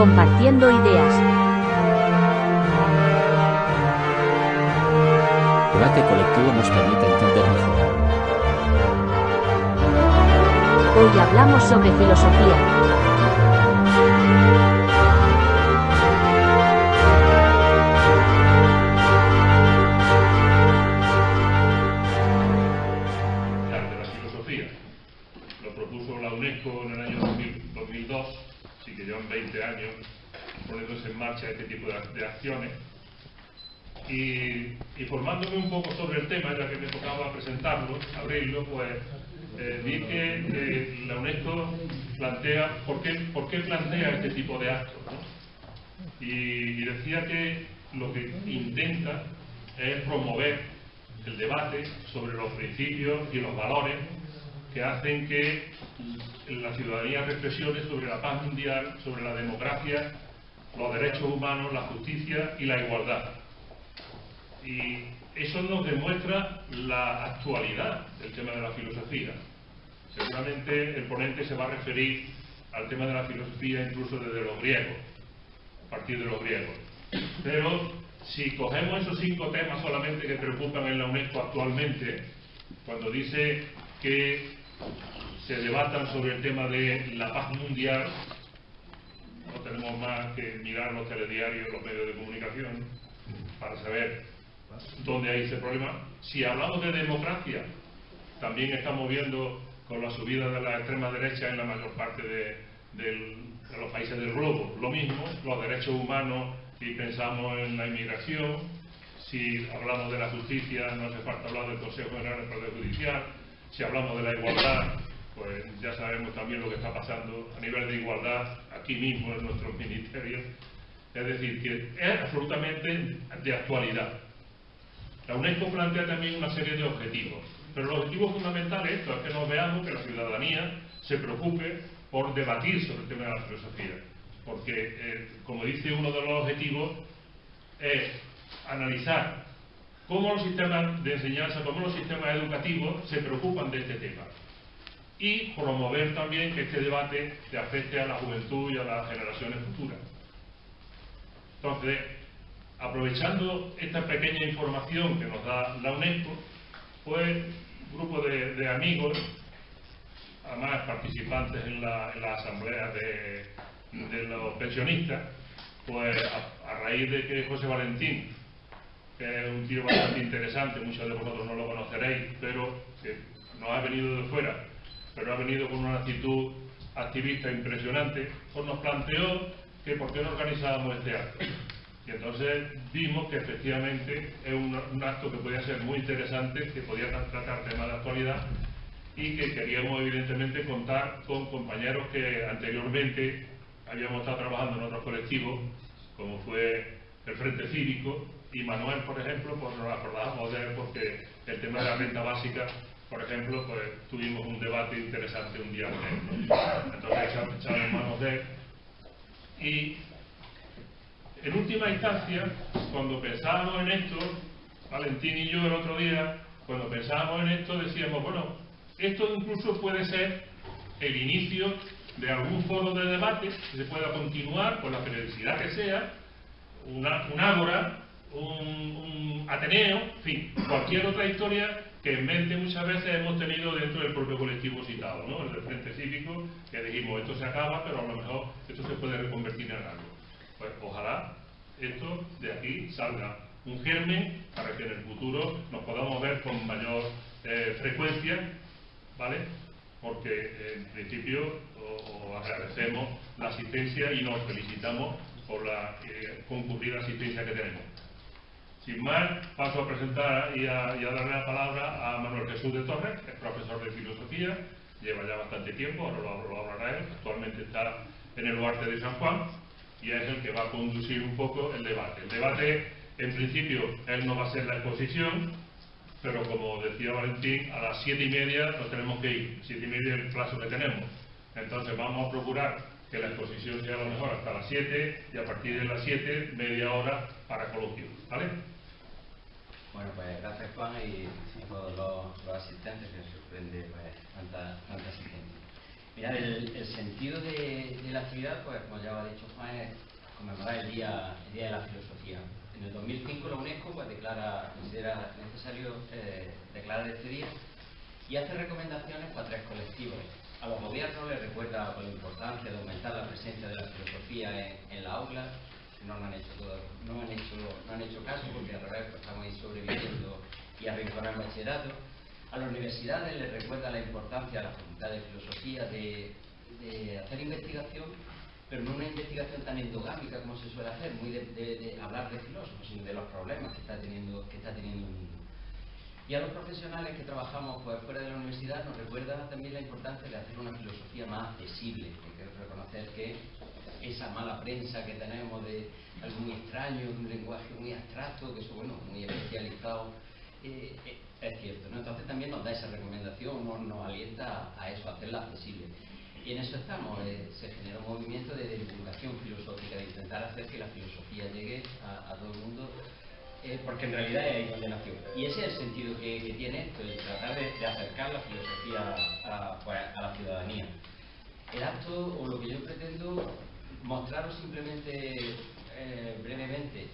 Compartiendo ideas. Debate colectivo nos permite entender mejor. Hoy hablamos sobre filosofía. Lo propuso la UNESCO en el año 2002, así que llevan 20 años poniéndose en marcha este tipo de acciones. Y formándome un poco sobre el tema, ya que me tocaba presentarlo, abrirlo, pues vi que la UNESCO plantea, ¿por qué plantea este tipo de actos, ¿no? Y decía que lo que intenta es promover el debate sobre los principios y los valores que hacen que la ciudadanía reflexione sobre la paz mundial, sobre la democracia, los derechos humanos, la justicia y la igualdad. Y eso nos demuestra la actualidad del tema de la filosofía. Seguramente el ponente se va a referir al tema de la filosofía incluso desde los griegos, a partir de los griegos. Pero si cogemos esos 5 temas solamente que preocupan en la UNESCO actualmente, cuando dice que se debatan sobre el tema de la paz mundial, no tenemos más que mirar los telediarios, los medios de comunicación, para saber dónde hay ese problema. Si hablamos de democracia, también estamos viendo con la subida de la extrema derecha en la mayor parte de los países del globo. Lo mismo, los derechos humanos, si pensamos en la inmigración, si hablamos de la justicia, no hace falta hablar del Consejo General del Poder Judicial. Si hablamos de la igualdad, pues ya sabemos también lo que está pasando a nivel de igualdad aquí mismo en nuestros ministerios. Es decir, que es absolutamente de actualidad. La UNESCO plantea también una serie de objetivos, pero el objetivo fundamental es esto, es que nos veamos, que la ciudadanía se preocupe por debatir sobre el tema de la filosofía. Porque, como dice uno de los objetivos, es analizar cómo los sistemas de enseñanza, cómo los sistemas educativos se preocupan de este tema. Y promover también que este debate se afecte a la juventud y a las generaciones futuras. Entonces, aprovechando esta pequeña información que nos da la UNESCO, pues un grupo de amigos, además participantes en la asamblea de los pensionistas, pues a raíz de que José Valentín, que es un tío bastante interesante, muchos de vosotros no lo conoceréis, pero que nos ha venido de fuera, pero ha venido con una actitud activista impresionante, pues nos planteó que por qué no organizábamos este acto. Y entonces vimos que efectivamente es un acto que podía ser muy interesante, que podía tratar temas de actualidad y que queríamos evidentemente contar con compañeros que anteriormente habíamos estado trabajando en otros colectivos, como fue el Frente Cívico, y Manuel, por ejemplo, pues nos acordábamos de él porque el tema de la renta básica, por ejemplo, pues tuvimos un debate interesante un día con él. Entonces echamos manos de él. Y en última instancia, cuando pensábamos en esto, Valentín y yo el otro día, cuando pensábamos en esto decíamos, bueno, esto incluso puede ser el inicio de algún foro de debate que se pueda continuar con la periodicidad que sea, un ágora, un Ateneo, en fin, cualquier otra historia que en mente muchas veces hemos tenido dentro del propio colectivo citado, ¿no? El del Frente Cívico, que dijimos, esto se acaba, pero a lo mejor esto se puede reconvertir en algo. Pues ojalá esto de aquí salga un germen para que en el futuro nos podamos ver con mayor frecuencia, ¿vale? Porque en principio os agradecemos la asistencia y nos felicitamos por la concurrida asistencia que tenemos. Sin más, paso a presentar y a darle la palabra a Manuel Jesús de Torres, que es profesor de filosofía, lleva ya bastante tiempo, ahora lo hablará él, actualmente está en el Duarte de San Juan, y es el que va a conducir un poco el debate. El debate, en principio, él no va a ser la exposición, pero como decía Valentín, a las 7:30 nos tenemos que ir, 7:30 es el plazo que tenemos. Entonces vamos a procurar que la exposición sea a lo mejor hasta las 7 y a partir de las 7, media hora para coloquio, ¿vale? Bueno, pues gracias Juan y todos los asistentes, que me sorprende pues tanta asistencia. Mirad, el sentido de la actividad, pues como ya lo ha dicho Juan, es conmemorar el Día de la Filosofía. En el 2005 la UNESCO pues, considera necesario declarar este día y hace recomendaciones para 3 colectivos. A los gobiernos les recuerda la importancia de aumentar la presencia de la filosofía en la aula. No han hecho caso porque al revés pues, estamos ahí sobreviviendo y arrinconando el bachillerato. A las universidades les recuerda la importancia de la facultad de filosofía de hacer investigación, pero no una investigación tan endogámica como se suele hacer, muy de hablar de filósofos, sino de los problemas que está teniendo el mundo. Y a los profesionales que trabajamos pues, fuera de la universidad nos recuerda también la importancia de hacer una filosofía más accesible. Hay que reconocer que esa mala prensa que tenemos de algo muy extraño, de un lenguaje muy abstracto, que eso bueno, muy especializado, es cierto, ¿no? Entonces también nos da esa recomendación, nos alienta a eso, a hacerla accesible. Y en eso estamos, se genera un movimiento de divulgación filosófica, de intentar hacer que la filosofía llegue a todo el mundo, porque en realidad es ahí donde nació. Y ese es el sentido que tiene esto, el tratar de acercar la filosofía a la ciudadanía. El acto, o lo que yo pretendo, mostraros simplemente, brevemente,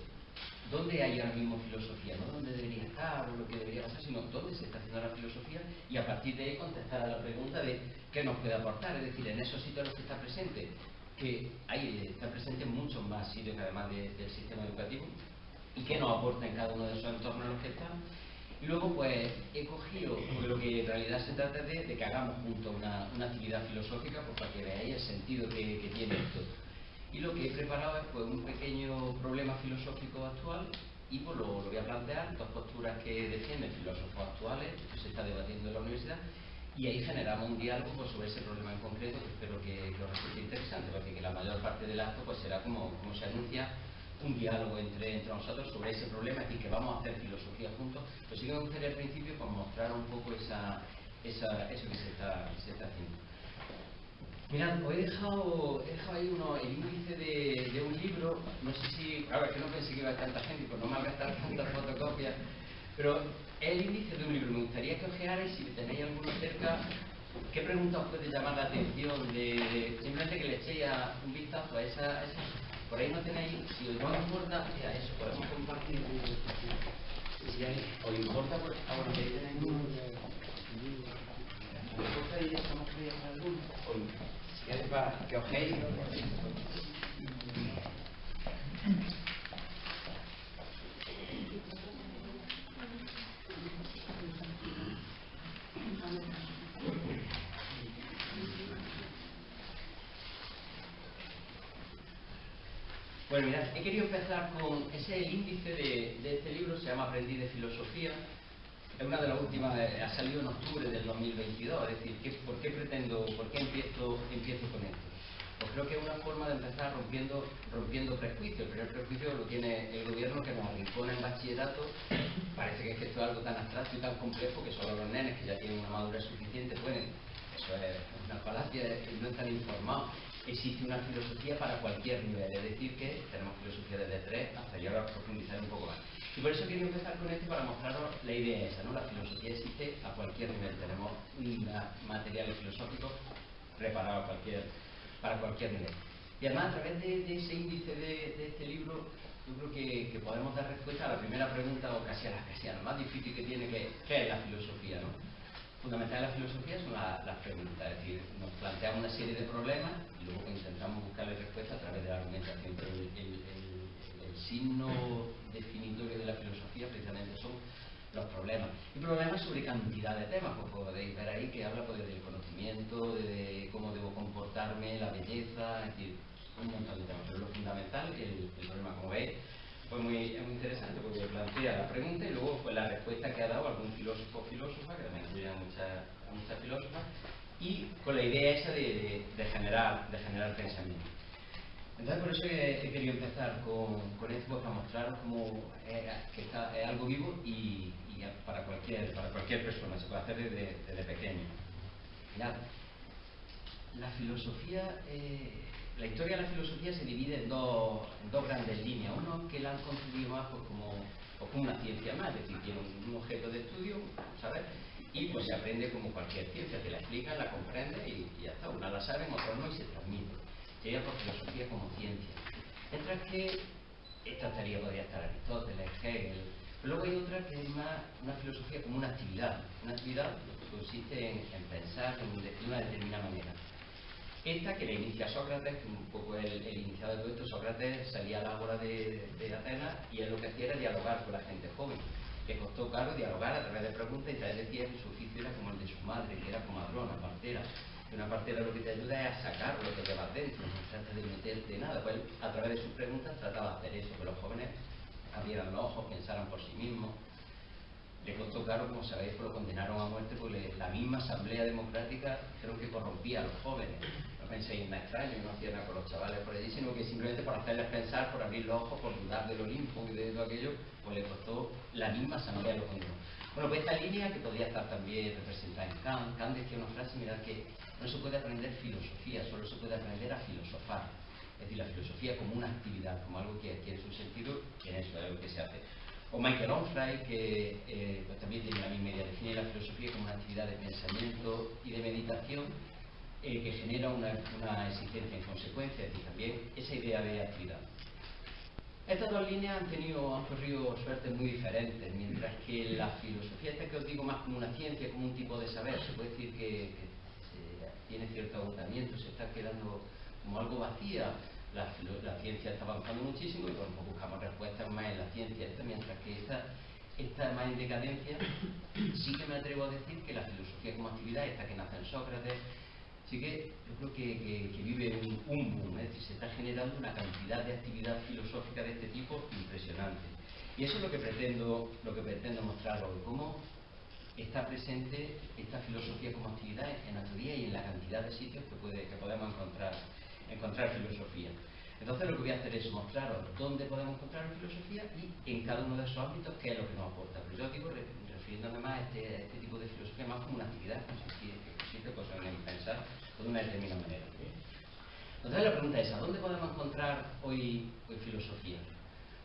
dónde hay ahora mismo filosofía, no dónde debería estar o lo que debería pasar, sino dónde se está haciendo la filosofía y a partir de ahí contestar a la pregunta de qué nos puede aportar, es decir, en esos sitios en los que está presente, que está presente en muchos más sitios que además del sistema educativo, y qué nos aporta en cada uno de esos entornos en los que estamos. Y luego pues he cogido, porque lo que en realidad se trata es de que hagamos juntos una actividad filosófica, pues para que veáis el sentido que tiene esto. Y lo que he preparado es pues, un pequeño problema filosófico actual y pues lo voy a plantear, 2 posturas que defienden filósofos actuales, que se está debatiendo en la universidad, y ahí generamos un diálogo pues, sobre ese problema en concreto, que espero que os resulte interesante, porque que la mayor parte del acto pues, será como se anuncia, un diálogo entre nosotros sobre ese problema, es decir, que vamos a hacer filosofía juntos. Pero sí que me gustaría al principio pues, mostrar un poco eso que se está haciendo. Mirad, os he dejado ahí el índice de un libro, no sé si, claro, es que no pensé que iba a haber tanta gente, pues no me gastar tantas fotocopias, pero es el índice de un libro. Me gustaría que ojearais, si tenéis alguno cerca, qué pregunta os puede llamar la atención, simplemente que le echéis un vistazo a esa. Por ahí no tenéis, si os no importa, mira, eso, podemos compartir. Si os importa, pues, ahora que tenéis si queréis para que ojéis. Bueno, mirad, he querido empezar con ese índice de este libro, se llama Aprendiz de Filosofía. Es una de las últimas, ha salido en octubre del 2022, es decir, ¿por qué empiezo con esto? Pues creo que es una forma de empezar rompiendo prejuicios. El primer prejuicio lo tiene el gobierno, que nos arrincona en bachillerato. Parece que esto es algo tan abstracto y tan complejo que solo los nenes que ya tienen una madurez suficiente pueden. Eso es una falacia, no están informados. Existe una filosofía para cualquier nivel, es decir, que tenemos filosofía desde 3 hasta llegar a profundizar un poco más. Y por eso quería empezar con esto para mostraros la idea esa, ¿no? La filosofía existe a cualquier nivel, tenemos materiales filosóficos preparados para cualquier nivel. Y además, a través de ese índice de este libro, yo creo que podemos dar respuesta a la primera pregunta, o casi a la más difícil que tiene, que es la filosofía, ¿no? Fundamental de la filosofía son las preguntas, es decir, nos planteamos una serie de problemas y luego intentamos buscarle respuesta a través de la argumentación, pero el signo definitorio de la filosofía precisamente son los problemas. Y problemas sobre cantidad de temas, pues podéis ver ahí que habla pues, del conocimiento, de cómo debo comportarme, la belleza, es decir, un montón de temas. Pero lo fundamental, el problema, como veis, es muy interesante porque plantea la pregunta y luego pues, la respuesta que ha dado algún filósofo o filósofa, que también incluye a muchas filósofas, y con la idea esa de generar pensamiento. Entonces por eso he querido empezar con esto, pues, para mostraros cómo que es algo vivo y para cualquier persona, se puede hacer desde pequeño. Mirad, la filosofía, la historia de la filosofía se divide en dos grandes líneas. Uno que la han concebido más pues, como una ciencia más, es decir, tiene un objeto de estudio, ¿sabes? y pues se aprende como cualquier ciencia, te la explican, la comprendes y ya está. Unas la saben, otras no y se transmite. Sería por filosofía como ciencia. Mientras que esta teoría podría estar Aristóteles, Hegel, pero luego hay otra que es más una filosofía como una actividad que consiste en pensar de una determinada manera. Esta que la inicia Sócrates, que un poco el iniciado de todo esto. Sócrates salía a la ágora de Atenas y él lo que hacía era dialogar con la gente joven. Le costó caro dialogar a través de preguntas y tal. Decía que su oficio era como el de su madre, que era comadrona, partera. Que una partera lo que te ayuda es a sacar lo que llevas dentro, no trata de meterte nada. Pues él, a través de sus preguntas trataba de hacer eso, que los jóvenes abrieran los ojos, pensaran por sí mismos. Le costó caro, como sabéis, pues lo condenaron a muerte porque la misma asamblea democrática creo que corrompía a los jóvenes. No penséis en nada extraño, no hacía nada con los chavales por allí, sino que simplemente por hacerles pensar, por abrir los ojos, por dudar del Olimpo y de todo aquello, pues le costó la misma asamblea lo condenó. Bueno, pues esta línea que podría estar también representada en Kant. Kant decía una frase, mirad, que no se puede aprender filosofía, solo se puede aprender a filosofar. Es decir, la filosofía como una actividad, como algo que adquiere su sentido, y en eso es lo que se hace. O Michael Onfray, que pues también tiene la misma idea, define la filosofía como una actividad de pensamiento y de meditación que genera una existencia en consecuencia, es decir, también esa idea de actividad. Estas dos líneas han corrido suertes muy diferentes, mientras que la filosofía esta que os digo más como una ciencia, como un tipo de saber, se puede decir que tiene cierto agotamiento, se está quedando como algo vacía. La ciencia está avanzando muchísimo y pues buscamos respuestas más en la ciencia esta, mientras que esta más en decadencia. Sí que me atrevo a decir que la filosofía como actividad, esta que nace en Sócrates, sí que yo creo que vive un boom, es decir, se está generando una cantidad de actividad filosófica de este tipo impresionante. Y eso es lo que pretendo mostrar hoy, cómo está presente esta filosofía como actividad en nuestro día y en la cantidad de sitios que podemos encontrar filosofía. Entonces lo que voy a hacer es mostraros dónde podemos encontrar filosofía y en cada uno de esos ámbitos qué es lo que nos aporta. Pero yo digo, refiriéndome más a este tipo de filosofía más como una actividad que consiste pues, en pensar de una determinada manera. Entonces la pregunta es, ¿a dónde podemos encontrar hoy filosofía?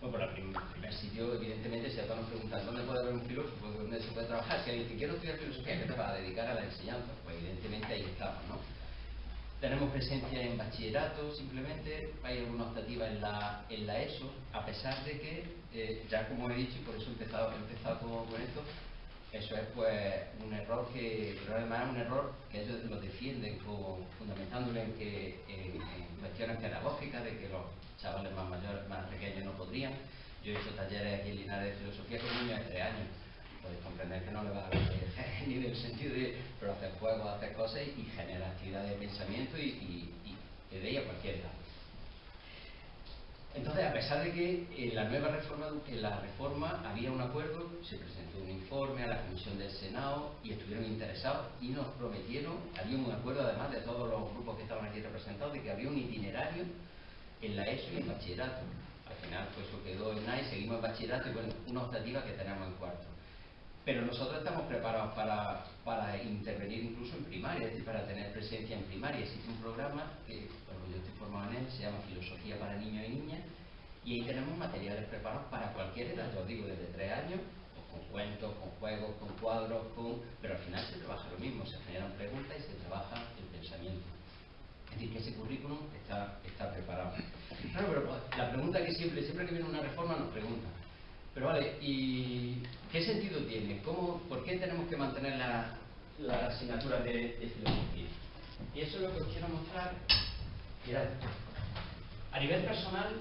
Bueno, por el primer sitio, evidentemente, si a todos nos preguntan dónde puede haber un filósofo, dónde se puede trabajar, si alguien dice quiero estudiar filosofía, ¿qué te vas a dedicar a la enseñanza? Pues evidentemente ahí estamos, ¿no? Tenemos presencia en bachillerato, simplemente hay alguna optativa en la ESO, a pesar de que, ya como he dicho, y por eso he empezado con esto, eso es pues un error pero además es un error que ellos lo defienden fundamentándolo en cuestiones pedagógicas, de que los chavales más mayores, más pequeños no podrían. Yo he hecho talleres aquí en Linares de filosofía con niños de 3 años. Podéis comprender que no le va a dar ni en el sentido de pero hacer juegos, hacer cosas y generar actividad de pensamiento y de ella cualquier edad. Entonces, a pesar de que en la reforma había un acuerdo, se presentó un informe a la Comisión del Senado y estuvieron interesados y nos prometieron, había un acuerdo además de todos los grupos que estaban aquí representados, de que había un itinerario en la ESO y en bachillerato. Al final, pues eso quedó en nada y seguimos en bachillerato y bueno, una optativa que tenemos en cuarto. Pero nosotros estamos preparados para intervenir incluso en primaria, es decir, para tener presencia en primaria. Existe un programa que, bueno, yo estoy formado en él, se llama Filosofía para Niños y Niñas, y ahí tenemos materiales preparados para cualquier edad, yo os digo, desde 3 años, pues con cuentos, con juegos, con cuadros, pero al final se trabaja lo mismo, se generan preguntas y se trabaja el pensamiento. Es decir, que ese currículum está preparado. Claro, pero pues, la pregunta que siempre que viene una reforma nos preguntan, pero vale, ¿y qué sentido tiene? ¿Por qué tenemos que mantener la asignatura de filosofía? Y eso es lo que os quiero mostrar. Mirad, a nivel personal,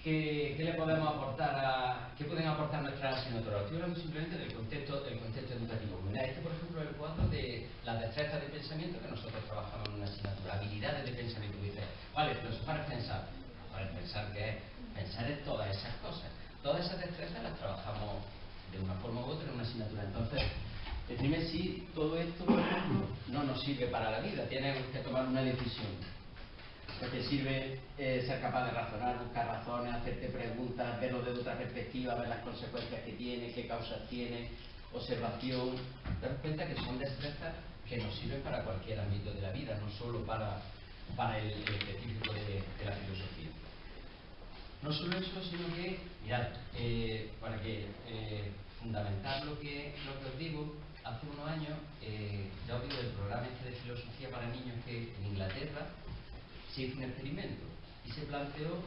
¿qué le podemos aportar qué pueden aportar nuestras asignaturas? Estoy hablando simplemente del contexto educativo. Mirad, este por ejemplo es el cuadro de las destrezas de pensamiento que nosotros trabajamos en una asignatura, habilidades de pensamiento. Dice, vale, filosofar es pensar. Vale, pensar ¿qué es? Pensar es todas esas cosas. Todas esas destrezas las trabajamos de una forma u otra en una asignatura. Entonces, dime si todo esto, por ejemplo, no nos sirve para la vida. Tienes que tomar una decisión. Te sirve ser capaz de razonar, buscar razones, hacerte preguntas, verlo desde otra perspectiva, ver las consecuencias que tiene, qué causas tiene, observación. Te das cuenta que son destrezas que nos sirven para cualquier ámbito de la vida, no solo para el específico de la filosofía. No solo eso, sino que, mirad, para fundamentar lo que os digo, hace unos años, ya os digo, el programa este de filosofía para niños que en Inglaterra se hizo un experimento y se planteó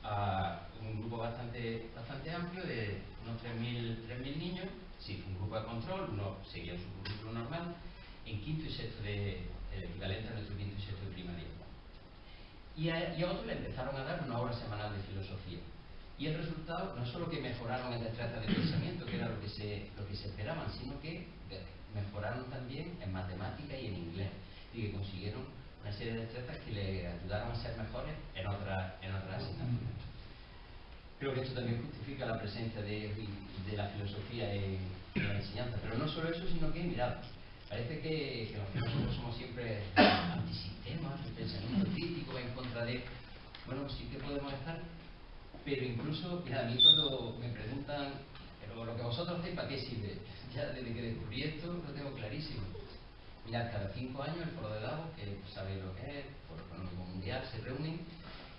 a un grupo bastante amplio de unos 3.000 niños. Se hizo un grupo de control, uno seguía su currículo normal, en quinto y sexto el equivalente a nuestro quinto y sexto de primaria. Y a otros le empezaron a dar una hora semanal de filosofía. Y el resultado no es solo que mejoraron en destreza de pensamiento, que era lo que se esperaban, sino que mejoraron también en matemática y en inglés. Y que consiguieron una serie de destrezas que le ayudaron a ser mejores en otras asignaturas. Creo que esto también justifica la presencia de la filosofía en la enseñanza. Pero no solo eso, sino que, mirad, parece que los filósofos somos siempre antisistemas, el pensamiento crítico va en contra de... Bueno, sí que podemos estar, pero incluso, mirad, a mí cuando me preguntan, pero lo que vosotros hacéis, ¿para qué sirve? Ya desde que descubrí esto lo tengo clarísimo. Mirad, cada 5 años el Foro de Davos, que sabéis lo que es, el Foro Económico Mundial, se reúnen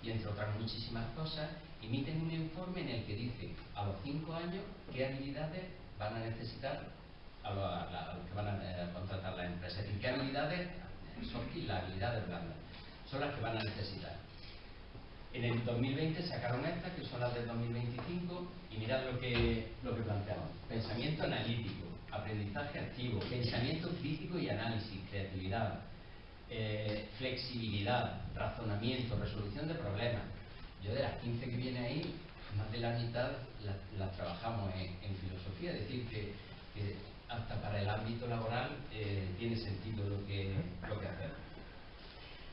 y entre otras muchísimas cosas emiten un informe en el que dice a los 5 años qué habilidades van a necesitar a los que van a contratar las empresas. Es decir, qué habilidades, soft skills, las habilidades blandas, son las que van a necesitar. En el 2020 sacaron estas, que son las del 2025, y mirad lo que planteaban. Pensamiento analítico, aprendizaje activo, pensamiento crítico y análisis, creatividad, flexibilidad, razonamiento, resolución de problemas. Yo de las 15 que viene ahí, más de la mitad las trabajamos en filosofía, es decir, que hasta para el ámbito laboral tiene sentido lo que hacemos.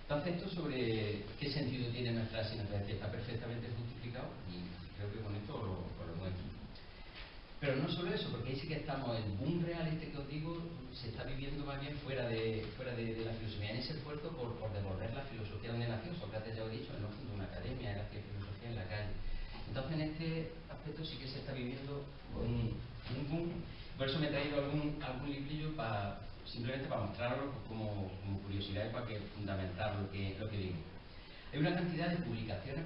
Entonces, esto sobre qué sentido tiene nuestra asignatura está perfectamente justificado y creo que con esto lo muestro. Pero no solo eso, porque ahí sí que estamos, el boom real este que os digo, se está viviendo más bien fuera de la filosofía, en ese esfuerzo por devolver la filosofía donde nació. Sócrates, ya lo he dicho, no fundó una academia, era hacía filosofía en la calle. Entonces, en este aspecto sí que se está viviendo un boom. Por eso me he traído algún librillo simplemente para mostrarlo como curiosidad y para fundamentar lo que digo. Hay una cantidad de publicaciones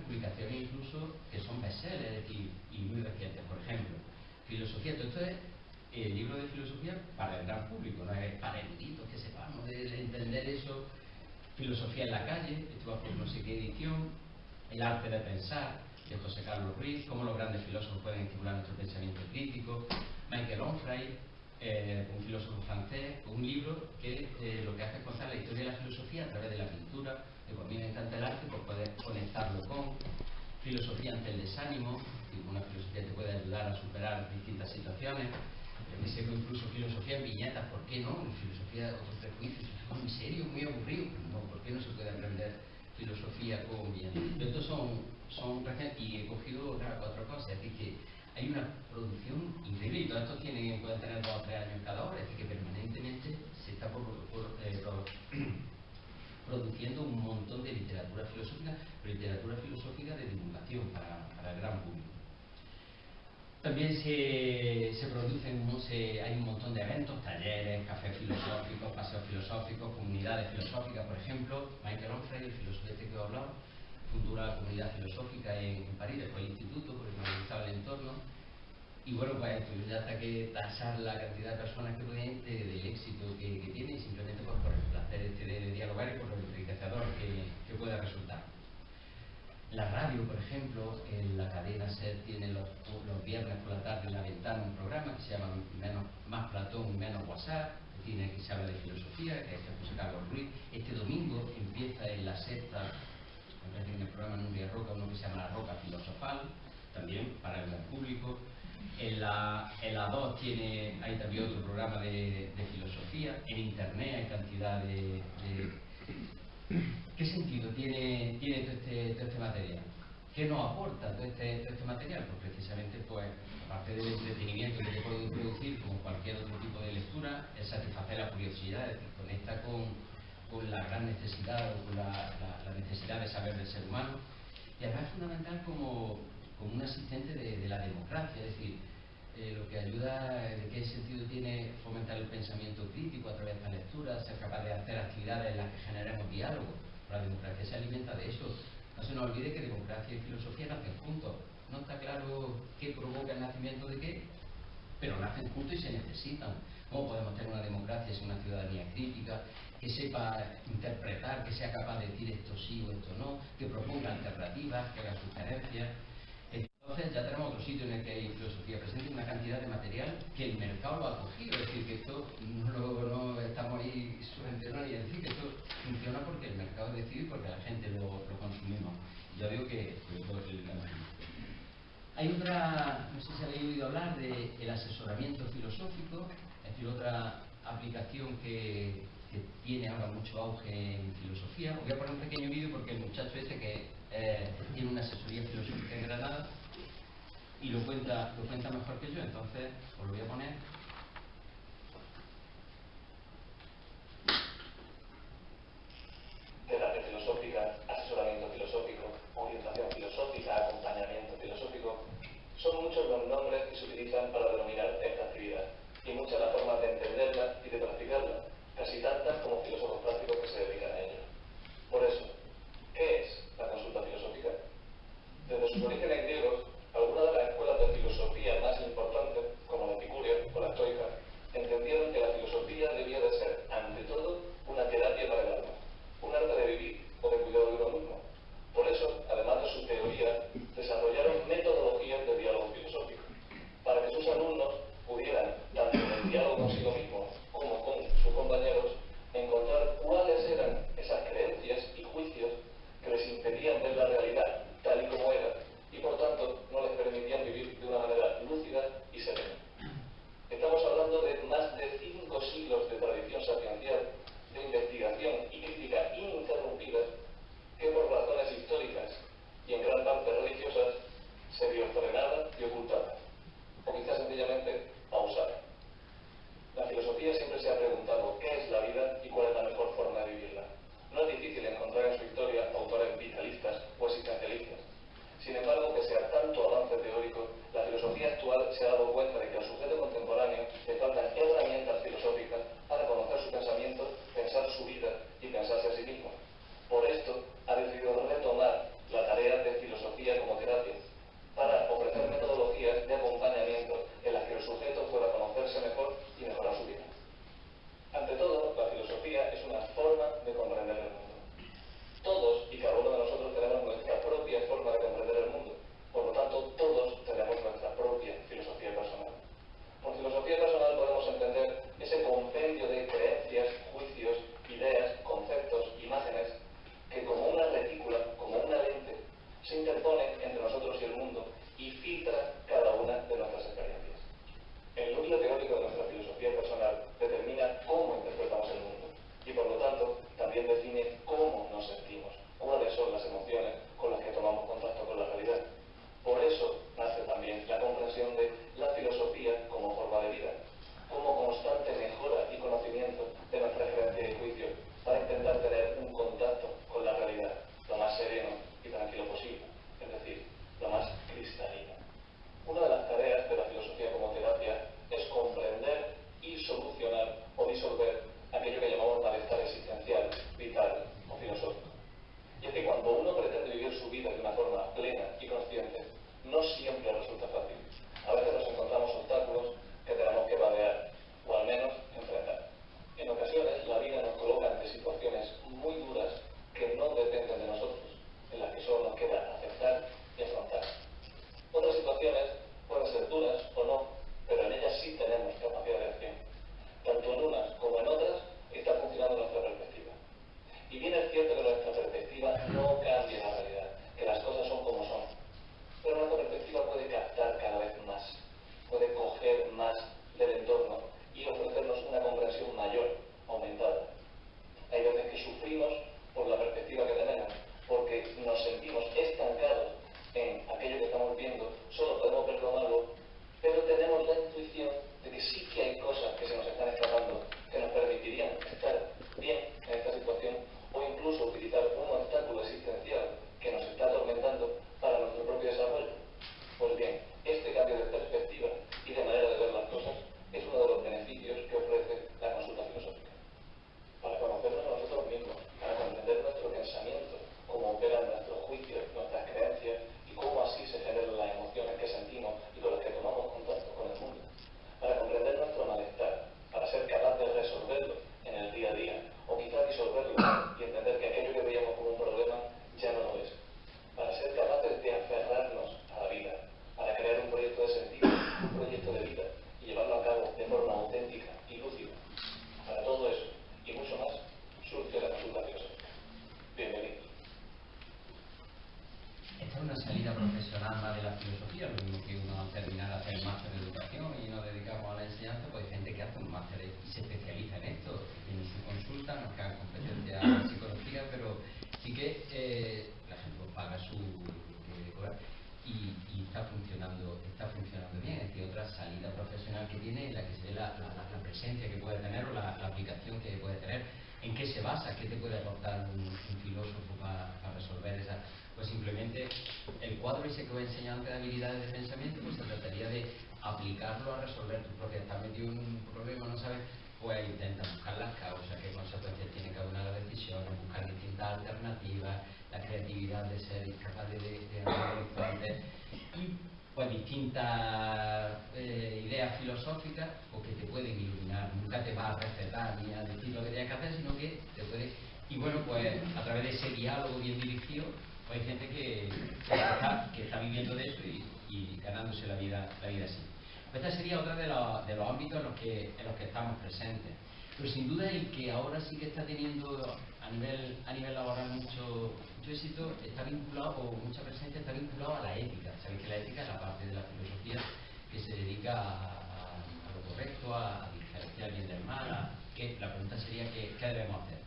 incluso que son bestsellers y muy recientes. Por ejemplo, filosofía, esto es el libro de filosofía para el gran público, no es para eruditos que sepamos de entender eso. Filosofía en la calle, esto va por no sé qué edición. El arte de pensar, de José Carlos Ruiz, cómo los grandes filósofos pueden estimular nuestro pensamiento crítico. Michael Onfray, un filósofo francés, un libro que lo que hace es contar la historia de la filosofía a través de la pintura. A mí me encanta el arte por poder conectarlo con filosofía ante el desánimo, una filosofía que puede ayudar a superar distintas situaciones. Me sé incluso filosofía en viñetas, ¿por qué no? Filosofía, otros prejuicios, muy serio, muy aburrido. No, ¿por qué no se puede aprender filosofía con viñetas? Estos son recientes y he cogido 4 cosas, es decir, que hay una producción increíble y todos estos pueden tener 2 o 3 años cada hora, es decir, que permanentemente se está produciendo un montón de literatura filosófica, pero literatura filosófica de divulgación para el gran público. También se producen, hay un montón de eventos, talleres, cafés filosóficos, paseos filosóficos, comunidades filosóficas. Por ejemplo, Michael Onfray, el filósofo este que he hablado, fundó una comunidad filosófica en París, después el instituto, porque me gustaba el entorno. Y bueno, pues ya hasta que tasar la cantidad de personas que pueden del éxito que tiene, y simplemente pues, por el placer de dialogar y por lo enriquecedor que pueda resultar. La radio, por ejemplo, en la cadena SER tiene los viernes por la tarde en La Ventana un programa que se llama Más Platón, Menos WhatsApp, que se habla de filosofía, que es José Carlos Ruiz. Este domingo empieza en La Sexta, en el programa Nuria Roca, uno que se llama La Roca Filosofal, también para el gran público. En la 2 hay también otro programa de filosofía. En internet hay cantidad de... ¿Qué sentido tiene todo este material? ¿Qué nos aporta todo este material? Pues precisamente, pues, aparte del entretenimiento que te puede producir, como cualquier otro tipo de lectura, es satisfacer la curiosidad, es decir, conecta con la gran necesidad o con la necesidad de saber del ser humano. Y además es fundamental como un asistente de la democracia, es decir, lo que ayuda, de qué sentido tiene fomentar el pensamiento crítico a través de la lectura, ser capaz de hacer actividades en las que generemos diálogo. La democracia se alimenta de eso. No se nos olvide que democracia y filosofía nacen juntos. No está claro qué provoca el nacimiento de qué, pero nacen juntos y se necesitan. ¿Cómo podemos tener una democracia sin una ciudadanía crítica, que sepa interpretar, que sea capaz de decir esto sí o esto no, que proponga alternativas, que haga sugerencias? Entonces ya tenemos otro sitio en el que hay filosofía presente, una cantidad de material que el mercado lo ha cogido. Es decir, que esto no estamos ahí subvencionando y decir que esto funciona porque el mercado decide y porque la gente lo consumimos. Ya veo que hay otra, no sé si habéis oído hablar del asesoramiento filosófico, es decir, otra aplicación que tiene ahora mucho auge en filosofía. Os voy a poner un pequeño vídeo porque el muchacho este que tiene una asesoría filosófica en Granada y lo cuenta mejor que yo, entonces os lo voy a poner. Terapia filosófica, asesoramiento filosófico, orientación filosófica, acompañamiento filosófico, son muchos los nombres que se utilizan para denominar esta actividad y muchas las formas de entenderla y de practicarla, casi tantas como filósofos prácticos que se dedican a ello. Por eso, ¿qué es la consulta filosófica? Desde sus orígenes griegos, algunas de las escuelas de filosofía más importantes, como la epicúrea o la estoica, entendieron que la filosofía debía de ser, ante todo, una terapia para el alma, un arte de vivir o de cuidado de uno mismo. Por eso, además de su teoría, desarrollaron metodologías de diálogo filosófico, para que sus alumnos pudieran, tanto en el diálogo consigo mismo como con sus compañeros, encontrar cuáles eran esas creencias y juicios que les impedían ver la realidad tal y como era, y por tanto no les permitían vivir de una manera lúcida y serena. Estamos hablando de más de 5 siglos de tradición sapiencial, de investigación y crítica ininterrumpida, que por razones históricas y en gran parte religiosas se vio frenada y ocultada, o quizás sencillamente pausada. La filosofía siempre se ha preguntado qué es la vida y cuál es la mejor forma de vivirla. No es difícil encontrar en su historia autores vitalistas o existencialistas. Sin embargo, pese a tanto avance teórico, la filosofía actual se ha dado cuenta de que al sujeto contemporáneo le faltan herramientas filosóficas para conocer su pensamiento, pensar su vida y pensarse a sí mismo. Por esto, ha decidido retomar la tarea de filosofía como terapia, para ofrecer metodologías de acompañamiento en las que el sujeto pueda conocerse mejor y mejorar su vida. Ante todo, la filosofía es una forma de comprender el mundo. Todos y cada uno de nosotros tenemos nuestra propia forma de comprender el mundo. Por lo tanto, todos tenemos nuestra propia filosofía personal. Por filosofía personal podemos entender ese compendio de creencias, juicios, ideas, conceptos, imágenes, que como una retícula, como una lente, se interponen entre nosotros y el mundo y filtra cada una de nuestras experiencias. El núcleo teórico de nuestra filosofía personal determina cómo interpretamos el mundo y por lo tanto también define cómo nos sentimos, cuáles son las emociones con las que tomamos contacto con la realidad. Por eso nace también la comprensión de la filosofía como forma de vida, como constante mejora y conocimiento de nuestra creencia y juicio para intentar tener un contacto con la realidad lo más sereno y tranquilo posible, es decir, lo más cristalino. Una de las tareas de la filosofía como terapia es comprender y solucionar o disolver aquello que llamamos malestar existencial, vital profesional que tiene, en la que se ve la presencia que puede tener o la aplicación que puede tener. ¿En qué se basa? ¿Qué te puede aportar un filósofo para resolver esa? Pues simplemente el cuadro ese que os he enseñado antes de habilidades de pensamiento, pues se trataría de aplicarlo a resolver tu propia. Estás metido en un problema, no sabes, pues intenta buscar las causas, qué consecuencias tiene cada una de las decisiones, buscar distintas alternativas, la creatividad de ser capaz de hablar horizontes y pues distintas ideas filosóficas porque te pueden iluminar. Nunca te va a recetar ni a decir lo que tienes que hacer, sino que te puede. Y bueno, pues a través de ese diálogo bien dirigido, pues hay gente que está viviendo de eso y ganándose la vida así. Esta sería otra de los ámbitos en los que estamos presentes. Pero sin duda el que ahora sí que está teniendo a nivel laboral mucho éxito está vinculado, o mucha presencia está vinculado a la ética. Sabéis que la ética es la parte de la filosofía que se dedica a lo correcto, a diferenciar bien del mal, que la pregunta sería ¿qué debemos hacer?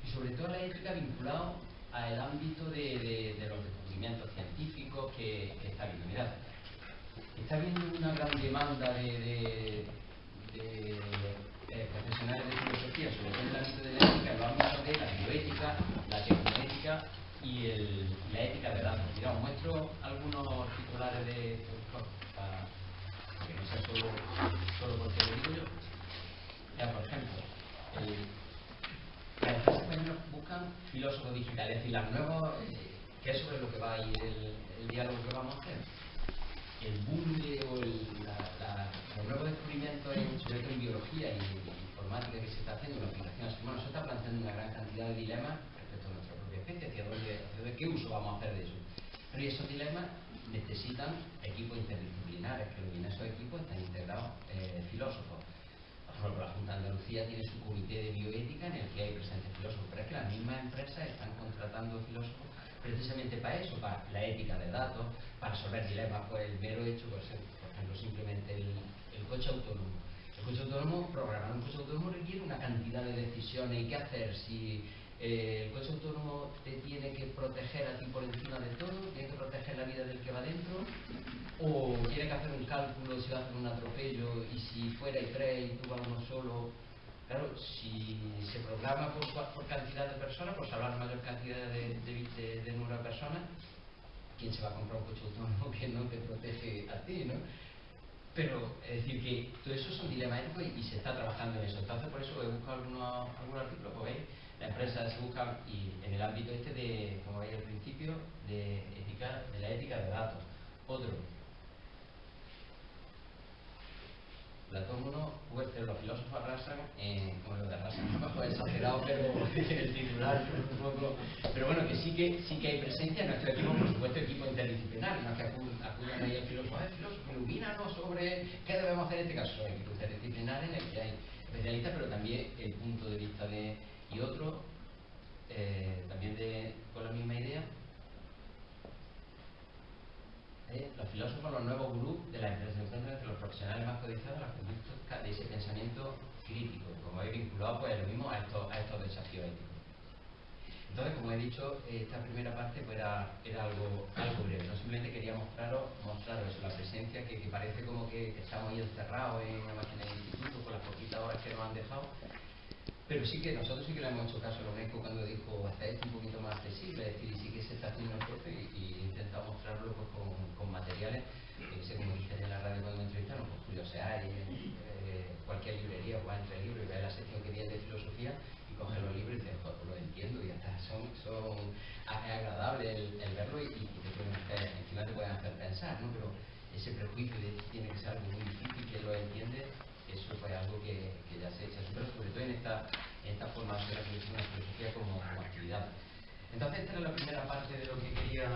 Y sobre todo la ética vinculado al ámbito de los descubrimientos científicos que está habiendo. Mirad, está habiendo una gran demanda de profesionales de filosofía, sobre todo en el ámbito de la ética, en los ámbitos de la bioética, la tecnoética y la ética de datos. Mirad, os muestro algunos titulares de para que no sea solo porque lo digo yo. Ya, por ejemplo, las empresas españolas buscan filósofos digitales, es decir, las nuevas, que es sobre lo que va a ir el diálogo que vamos a hacer. El boom los nuevos descubrimientos, sobre todo en biología y informática que se está haciendo, en aplicaciones, bueno, se está planteando una gran cantidad de dilemas respecto a nuestra propia especie, hacia qué uso vamos a hacer de eso. Pero esos dilemas necesitan equipos interdisciplinares, que en esos equipos están integrados filósofos. Por ejemplo, la Junta de Andalucía tiene su comité de bioética en el que hay presentes filósofos, pero es que las mismas empresas están contratando filósofos precisamente para eso, para la ética de datos, para resolver dilemas. Pues el mero hecho, por ejemplo, simplemente el coche autónomo. El coche autónomo, programar un coche autónomo requiere una cantidad de decisiones. ¿Y qué hacer? Si el coche autónomo te tiene que proteger a ti por encima de todo, tiene que proteger la vida del que va dentro, o tiene que hacer un cálculo si va a hacer un atropello y si fuera y tres y tú vas uno solo. Claro, si se programa por cantidad de personas, pues hablar de mayor cantidad de número de personas, ¿quién se va a comprar un coche autónomo que no te protege a ti, no? Pero, es decir, que todo eso son dilemas éticos y se está trabajando en eso. Entonces, por eso he buscado algunos artículos, pues veis, la empresa se busca, y en el ámbito de, como veis al principio, de la ética de datos. Otro. Platón 1, Huerta, los filósofos arrasan, como lo de arrasan, no mejor exagerado, pero el titular un poco. Pero bueno, que sí que hay presencia en nuestro equipo, por supuesto, equipo interdisciplinar, no es que acudan ahí al filósofo, ilumínanos sobre qué debemos hacer en este caso. Hay equipo interdisciplinar en el que hay especialistas, pero también el punto de vista y otro, también con la misma idea. Los filósofos, los nuevos gurús de la empresa, se encuentran entre los profesionales más codiciados las conductas de ese pensamiento crítico, como he vinculado pues lo mismo a estos desafíos éticos. Entonces, como he dicho, esta primera parte pues, era algo breve, no simplemente quería mostraros eso, la presencia que parece como que estamos ahí encerrados en una máquina de instituto con las poquitas horas que nos han dejado. Pero sí que nosotros sí que le hemos hecho caso a la UNESCO cuando dijo hacer esto un poquito más accesible, es decir, sí que se está haciendo el propio y intentamos mostrarlo pues, con materiales, como dije en la radio cuando me entrevistaron, pues curiosear cualquier librería, o va entre libros y ve la sección que tiene de filosofía y coge los libros y dice, pues lo entiendo y hasta es agradable el verlo y te pueden hacer, encima te pueden hacer pensar, ¿no? Pero ese prejuicio de que tiene que ser algo muy difícil que lo entiende, eso fue algo que ya se echa, pero sobre todo en esta formación de la filosofía como actividad. Entonces esta es la primera parte de lo que quería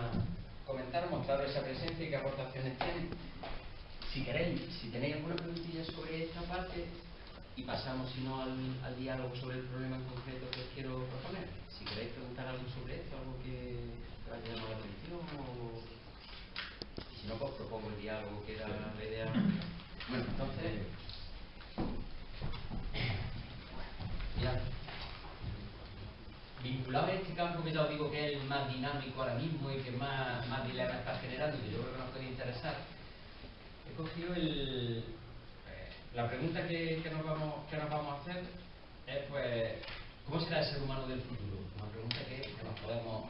comentar, mostrar esa presencia y qué aportaciones tiene. Si queréis, si tenéis alguna preguntilla sobre esta parte y pasamos si no al diálogo sobre el problema en concreto que os quiero proponer. Si queréis preguntar algo sobre esto, algo que os haya llamado la atención o si no, pues propongo el diálogo que era la idea. Bueno, entonces mirad, vinculado a este campo que ya os digo que es el más dinámico ahora mismo y que más dilemas está generando y que yo creo que nos puede interesar, he cogido La pregunta que nos vamos a hacer es, pues, ¿cómo será el ser humano del futuro? Una pregunta que nos podemos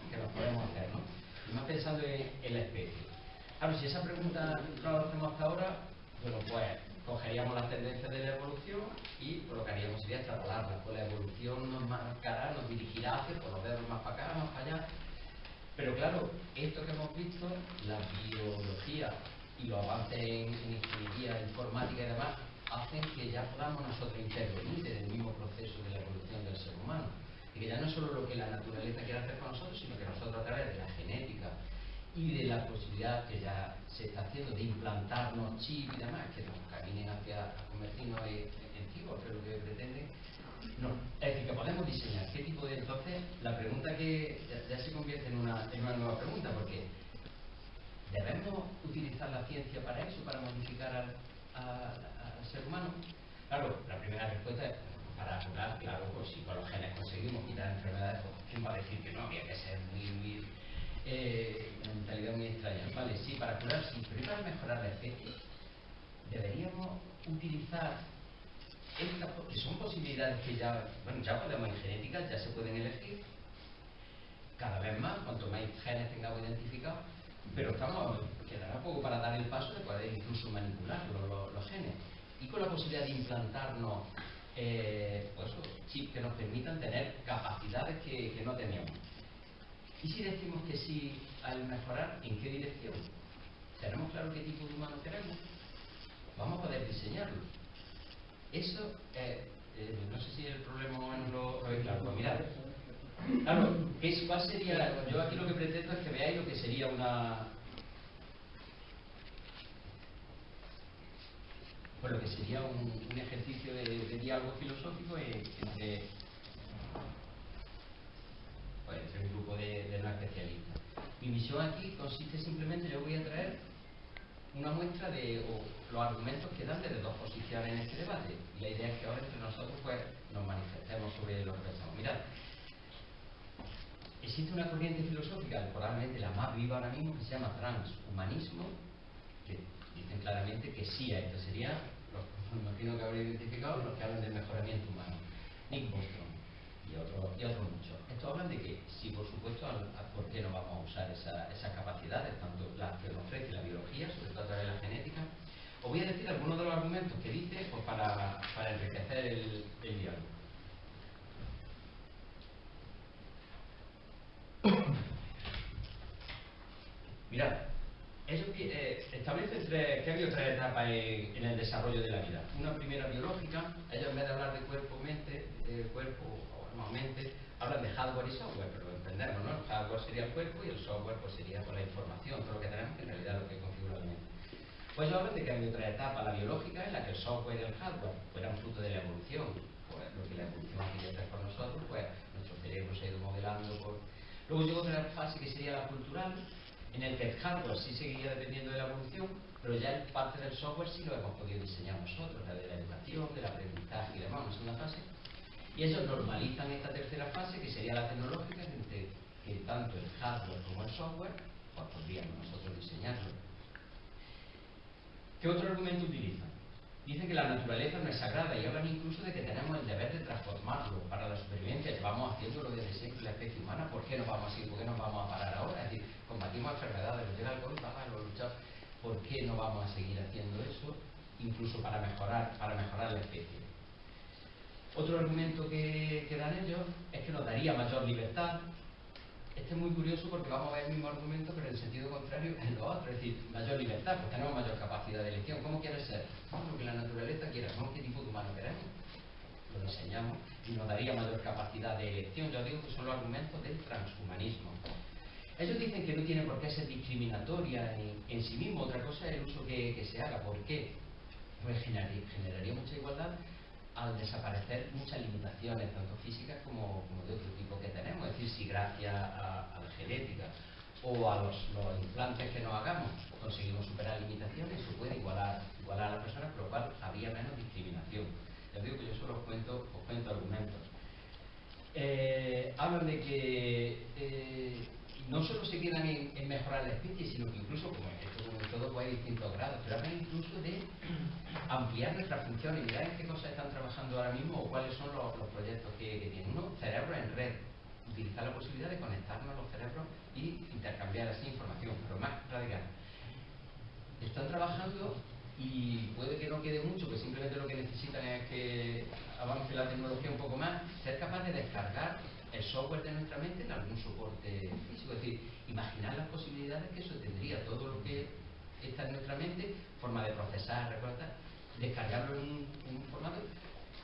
hacer, ¿no? Y más pensando en la especie. Claro, si esa pregunta no la hacemos hasta ahora, bueno, pues cogeríamos las tendencias de la evolución y pues, lo que haríamos sería extrapolarlas. Pues la evolución nos marcará, nos dirigirá hacia, pues los dedos más para acá, más para allá. Pero claro, esto que hemos visto, la biología y los avances en ingeniería informática y demás, hacen que ya podamos nosotros intervenir en el mismo proceso de la evolución del ser humano. Y que ya no es solo lo que la naturaleza quiere hacer con nosotros, sino que nosotros a través de la genética y de la posibilidad que ya se está haciendo de implantarnos chips y demás, que nos caminen hacia convertirnos en cyborgs, que es lo que pretenden. No, es decir, que podemos diseñar qué tipo de... Entonces, la pregunta que ya se convierte en una nueva pregunta, porque ¿debemos utilizar la ciencia para eso, para modificar al ser humano? Claro, la primera respuesta es para curar, claro, pues si con los genes conseguimos quitar enfermedades, pues ¿quién va a decir que no? Había que ser muy una mentalidad muy extraña. Vale, sí, para curar sí, pero ¿y para mejorar la especie? Deberíamos utilizar estas, que son posibilidades que ya podemos en genética, ya se pueden elegir cada vez más, cuanto más genes tengamos identificados, pero quedará poco para dar el paso de poder incluso manipular los genes. Y con la posibilidad de implantarnos pues, chips que nos permitan tener capacidades que no teníamos. ¿Y si decimos que sí al mejorar, en qué dirección? ¿Tenemos claro qué tipo de humano queremos? Vamos a poder diseñarlo. Eso, no sé si el problema lo es claro. Pues mirad, claro, ¿cuál sería? Yo aquí lo que pretendo es que veáis lo que sería lo que sería un ejercicio de diálogo filosófico entre un grupo de no especialistas. Mi misión aquí consiste simplemente, yo voy a traer una muestra de los argumentos que dan desde dos posiciones en este debate. Y la idea es que ahora entre nosotros pues nos manifestemos sobre lo que pensamos. Mirad, existe una corriente filosófica, probablemente la más viva ahora mismo, que se llama transhumanismo, que dicen claramente que sí a esto. Sería, me imagino que habréis identificado, los que hablan del mejoramiento humano. Nick Bostrom y otros muchos. Estos hablan de que sí, por supuesto, ¿por qué no vamos a usar esas capacidades, tanto las que nos ofrece la biología, sobre todo a través de la genética? Os voy a decir algunos de los argumentos que dice pues, para enriquecer el diálogo. Mirad, ellos establecen que ha habido tres etapas en el desarrollo de la vida. Una primera biológica, ellos en vez de hablar de cuerpo-mente, mente, hablan de hardware y software, pero lo entendemos, ¿no? El hardware sería el cuerpo y el software pues, sería por la información, todo lo que tenemos, que en realidad es lo que configura la mente. Pues ellos hablan de que ha habido otra etapa, la biológica, en la que el software y el hardware fueran fruto de la evolución. Pues lo que la evolución ha querido hacer con nosotros, pues nuestro cerebro se ha ido modelando. Luego llegó otra fase que sería la cultural, en el que el hardware sí seguía dependiendo de la evolución, pero ya parte del software sí lo hemos podido diseñar nosotros, la de la educación, del aprendizaje y demás, una segunda fase. Y ellos normalizan esta tercera fase, que sería la tecnológica, en que tanto el hardware como el software, pues podríamos nosotros diseñarlo. ¿Qué otro argumento utilizan? Dicen que la naturaleza no es sagrada y hablan incluso de que tenemos el deber de transformarlo para la supervivencia. Llevamos haciéndolo desde siempre la especie humana. ¿Por qué nos vamos a seguir? ¿Por qué nos vamos a parar ahora? Es decir, combatimos enfermedades, nos llega el COVID, lo luchamos. ¿Por qué no vamos a seguir haciendo eso? Incluso para mejorar la especie. Otro argumento que dan ellos es que nos daría mayor libertad. Este es muy curioso porque vamos a ver el mismo argumento, pero en el sentido contrario en lo otro, es decir, mayor libertad, pues tenemos mayor capacidad de elección. ¿Cómo quieres ser? Lo que la naturaleza quiera, no qué tipo de humano queremos. Lo diseñamos y nos daría mayor capacidad de elección. Yo digo que son los argumentos del transhumanismo. Ellos dicen que no tiene por qué ser discriminatoria en sí mismo, otra cosa es el uso que se haga. ¿Por qué? Pues generaría mucha igualdad al desaparecer muchas limitaciones, tanto físicas como de otro tipo que tenemos. Es decir, si gracias a la genética o a los implantes que nos hagamos conseguimos superar limitaciones, eso puede igualar a las personas, por lo cual habría menos discriminación. Les digo que yo solo os cuento argumentos. Hablan de que no solo se quedan en mejorar la especie, sino que incluso, como en todo, pues hay distintos grados, pero hablan incluso de ampliar nuestras funciones y mirar en qué cosas están trabajando ahora mismo o cuáles son los proyectos que tienen. Uno, cerebros en red, utilizar la posibilidad de conectarnos los cerebros y intercambiar así información, pero más radical. Están trabajando y puede que no quede mucho, que simplemente lo que necesitan es que avance la tecnología un poco más, ser capaz de descargar el software de nuestra mente en algún soporte físico. Es decir, imaginar las posibilidades que eso tendría, todo lo que está en nuestra mente, forma de procesar, recortar, descargarlo en un formato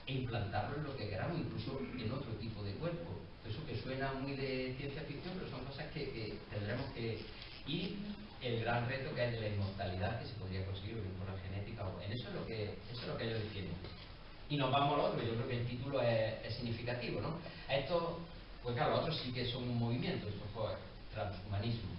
e implantarlo en lo que queramos, incluso en otro tipo de cuerpo. Eso que suena muy de ciencia ficción, pero son cosas que tendremos que... Y el gran reto que hay de la inmortalidad, que se podría conseguir bien por la genética, o en eso es lo que ellos defienden. Y nos vamos al otro, yo creo que el título es significativo, ¿no? A esto, pues claro, los otros sí que son un movimiento, esto fue transhumanismo.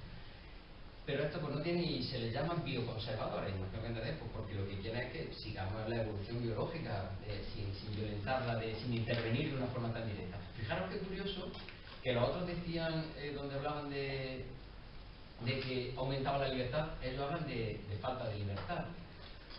Pero esto pues no tiene, y se les llama bioconservadores, pues porque lo que quieren es que sigamos la evolución biológica sin violentarla, sin intervenir de una forma tan directa. Fijaros qué curioso que los otros decían, donde hablaban de que aumentaba la libertad, ellos hablan de falta de libertad.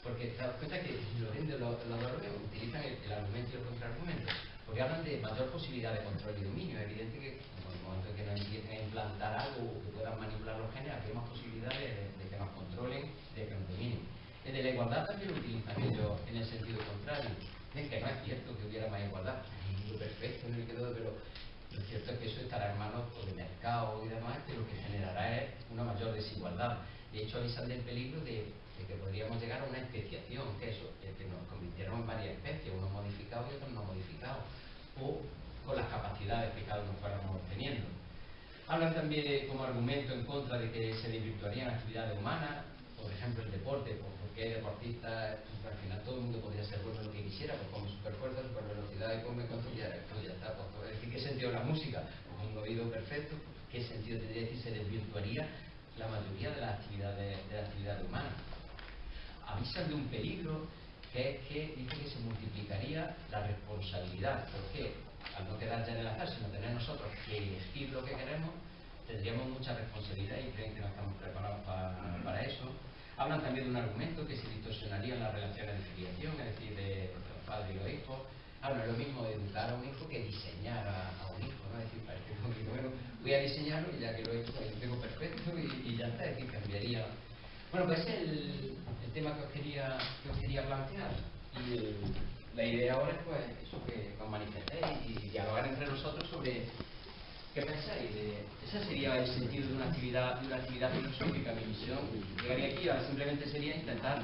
Porque te das cuenta que los utilizan el argumento y el contraargumento, porque hablan de mayor posibilidad de control y dominio. Es evidente que en el momento en que nos empiecen a implantar algo que puedan manipular los genes, hay más posibilidades de que nos controlen, de que nos dominen. El de la igualdad también lo utilizan ellos en el sentido contrario. Es que no es cierto que hubiera más igualdad, es lo perfecto en el que todo, pero lo cierto es que eso estará en manos de mercado y demás, que lo que generará es una mayor desigualdad. De hecho, avisan del peligro de que podríamos llegar a una especiación, que eso, que nos convirtiéramos en varias especies, unos modificados y otros no modificados, o con las capacidades que cada uno fuéramos teniendo. Hablan también como argumento en contra de que se desvirtuarían actividades humanas, por ejemplo el deporte, porque hay deportistas, al final todo el mundo podría ser bueno en lo que quisiera, pues come superfuerza, supervelocidad y come cuánto ya está. Pues, es decir, ¿qué sentido la música? Pues un oído perfecto, ¿qué sentido tendría decir se desvirtuaría la mayoría de las actividades humanas? Avisan de un peligro que es que dice que se multiplicaría la responsabilidad, porque al no quedar ya en el azar, sino tener nosotros que elegir lo que queremos, tendríamos mucha responsabilidad y creen que no estamos preparados para eso. Hablan también de un argumento que se distorsionarían las relaciones de filiación, es decir, de los padres y los hijos. Hablan lo mismo de educar a un hijo que diseñar a un hijo, ¿no? Es decir, parece como que bueno, voy a diseñarlo y ya que lo he hecho, pues lo tengo perfecto y ya está, es decir, cambiaría. Bueno, pues ese es el tema que os quería plantear. Y la idea ahora es pues eso, que os manifestéis y dialogar entre nosotros sobre qué pensáis. Ese sería el sentido de una actividad filosófica. Mi misión llegaría aquí, ahora simplemente sería intentar.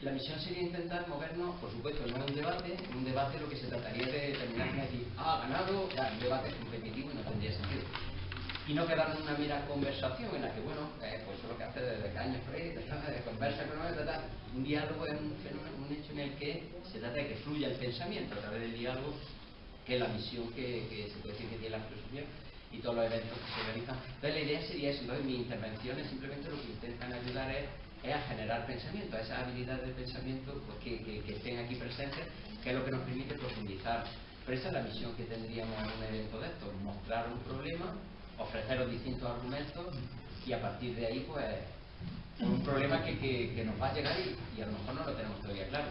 La misión sería intentar movernos, por supuesto, no en un debate lo que se trataría de determinar es decir, ha ganado, ya un debate competitivo y no tendría sentido. Y no quedarnos en una mera conversación en la que, bueno, pues eso es lo que hace desde años Freire, conversa con un diálogo es un fenómeno, un hecho en el que se trata de que fluya el pensamiento a través del diálogo, que es la misión que se puede decir que tiene la filosofía y todos los eventos que se realizan. Entonces la idea sería eso, entonces mis intervenciones simplemente lo que intentan ayudar es a generar pensamiento, a esas habilidades de pensamiento pues, que estén aquí presentes, que es lo que nos permite profundizar. Pero esa es la misión que tendríamos en un evento de estos, mostrar un problema, ofreceros distintos argumentos y a partir de ahí pues un problema que nos va a llegar y a lo mejor no lo tenemos todavía claro.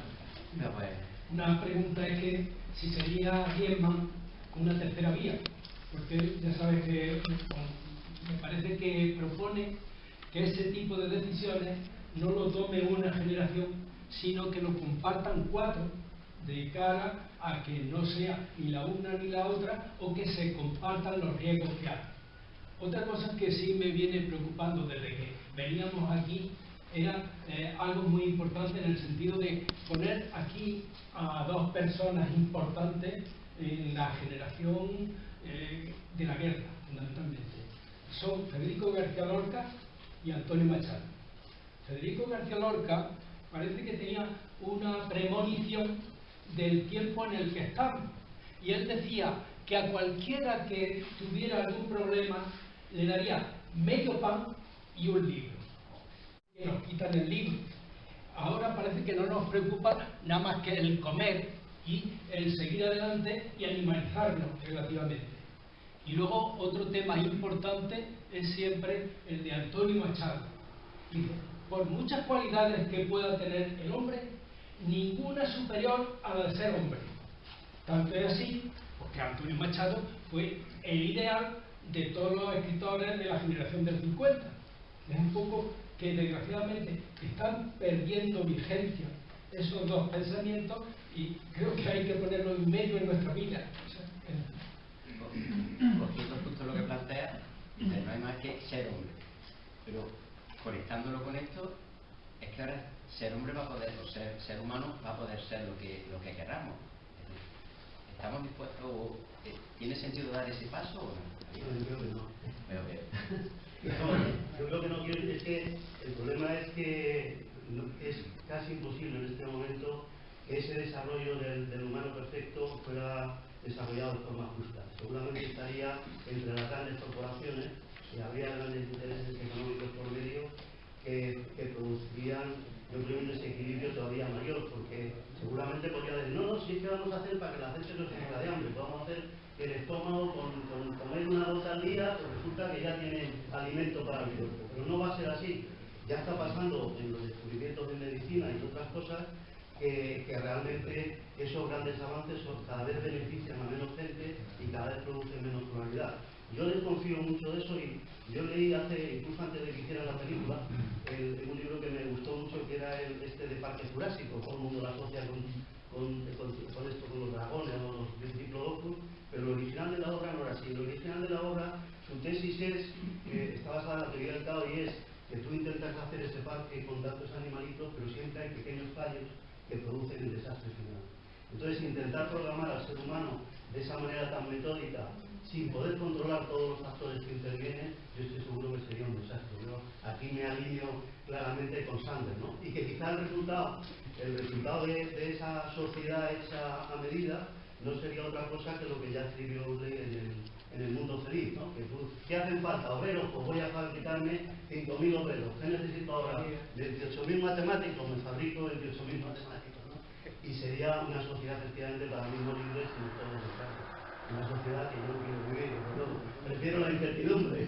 Pero, pues, una pregunta es que si sería Riemann una tercera vía, porque ya sabes que me parece que propone que ese tipo de decisiones no lo tome una generación, sino que lo compartan 4 de cara a que no sea ni la una ni la otra, o que se compartan los riesgos que hay. Otra cosa que sí me viene preocupando desde que veníamos aquí era algo muy importante en el sentido de poner aquí a 2 personas importantes en la generación de la guerra, fundamentalmente. Son Federico García Lorca y Antonio Machado. Federico García Lorca parece que tenía una premonición del tiempo en el que estamos, y él decía que a cualquiera que tuviera algún problema le daría medio pan y un libro. Que nos quitan el libro. Ahora parece que no nos preocupa nada más que el comer y el seguir adelante y animalizarnos relativamente. Y luego otro tema importante es siempre el de Antonio Machado. Dice, por muchas cualidades que pueda tener el hombre, ninguna superior a la de ser hombre. Tanto es así, porque Antonio Machado fue el ideal de todos los escritores de la generación del 50. Es un poco que desgraciadamente están perdiendo vigencia esos dos pensamientos y creo que hay que ponerlo en medio en nuestra vida. Cogiendo justo lo que plantea, no hay más que ser hombre. Pero conectándolo con esto, es que ahora ser hombre va a poder, o ser humano va a poder ser lo que queramos. ¿Estamos dispuestos? ¿Tiene sentido dar ese paso o no? Yo creo que no. Pero, yo creo que no. Es que el problema es que es casi imposible en este momento que ese desarrollo del humano perfecto fuera desarrollado de forma justa. Seguramente estaría entre las grandes corporaciones y habría grandes intereses económicos por medio que producirían, yo creo, un desequilibrio todavía mayor, porque seguramente podría decir, no, sí que vamos a hacer para que la gente no se muera de hambre, vamos a hacer que el estómago con comer una gota al día, pues resulta que ya tiene alimento para el cuerpo, pero no va a ser así. Ya está pasando en los descubrimientos de medicina y otras cosas que realmente esos grandes avances cada vez benefician a menos gente y cada vez producen menos pluralidad. Yo desconfío mucho de eso y yo leí incluso antes de que hiciera la película, un libro que me gustó mucho, que era este de Parque Jurásico. Todo el mundo lo asocia con los dragones o los diplodocus, pero lo original de la obra no era así. Lo original de la obra, su tesis está basada en la teoría del caos y es que tú intentas hacer ese parque con tantos animalitos, pero siempre hay pequeños fallos que producen el desastre final. Entonces, intentar programar al ser humano de esa manera tan metódica, sin poder controlar todos los actores que intervienen, yo estoy seguro que sería un desastre, ¿no? Aquí me alineo claramente con Sanders, ¿no? Y que quizá el resultado de esa sociedad hecha a medida no sería otra cosa que lo que ya escribió Huxley en El Mundo Feliz, ¿no? ¿Qué hacen falta? ¿Obreros? Pues voy a fabricarme 5.000 obreros. ¿Qué necesito ahora? 28.000 matemáticos, me fabrico 28.000 matemáticos, ¿no? Y sería una sociedad efectivamente para mí no libre, sino todo lo contrario. Una sociedad que yo quiero vivir, pero prefiero la incertidumbre.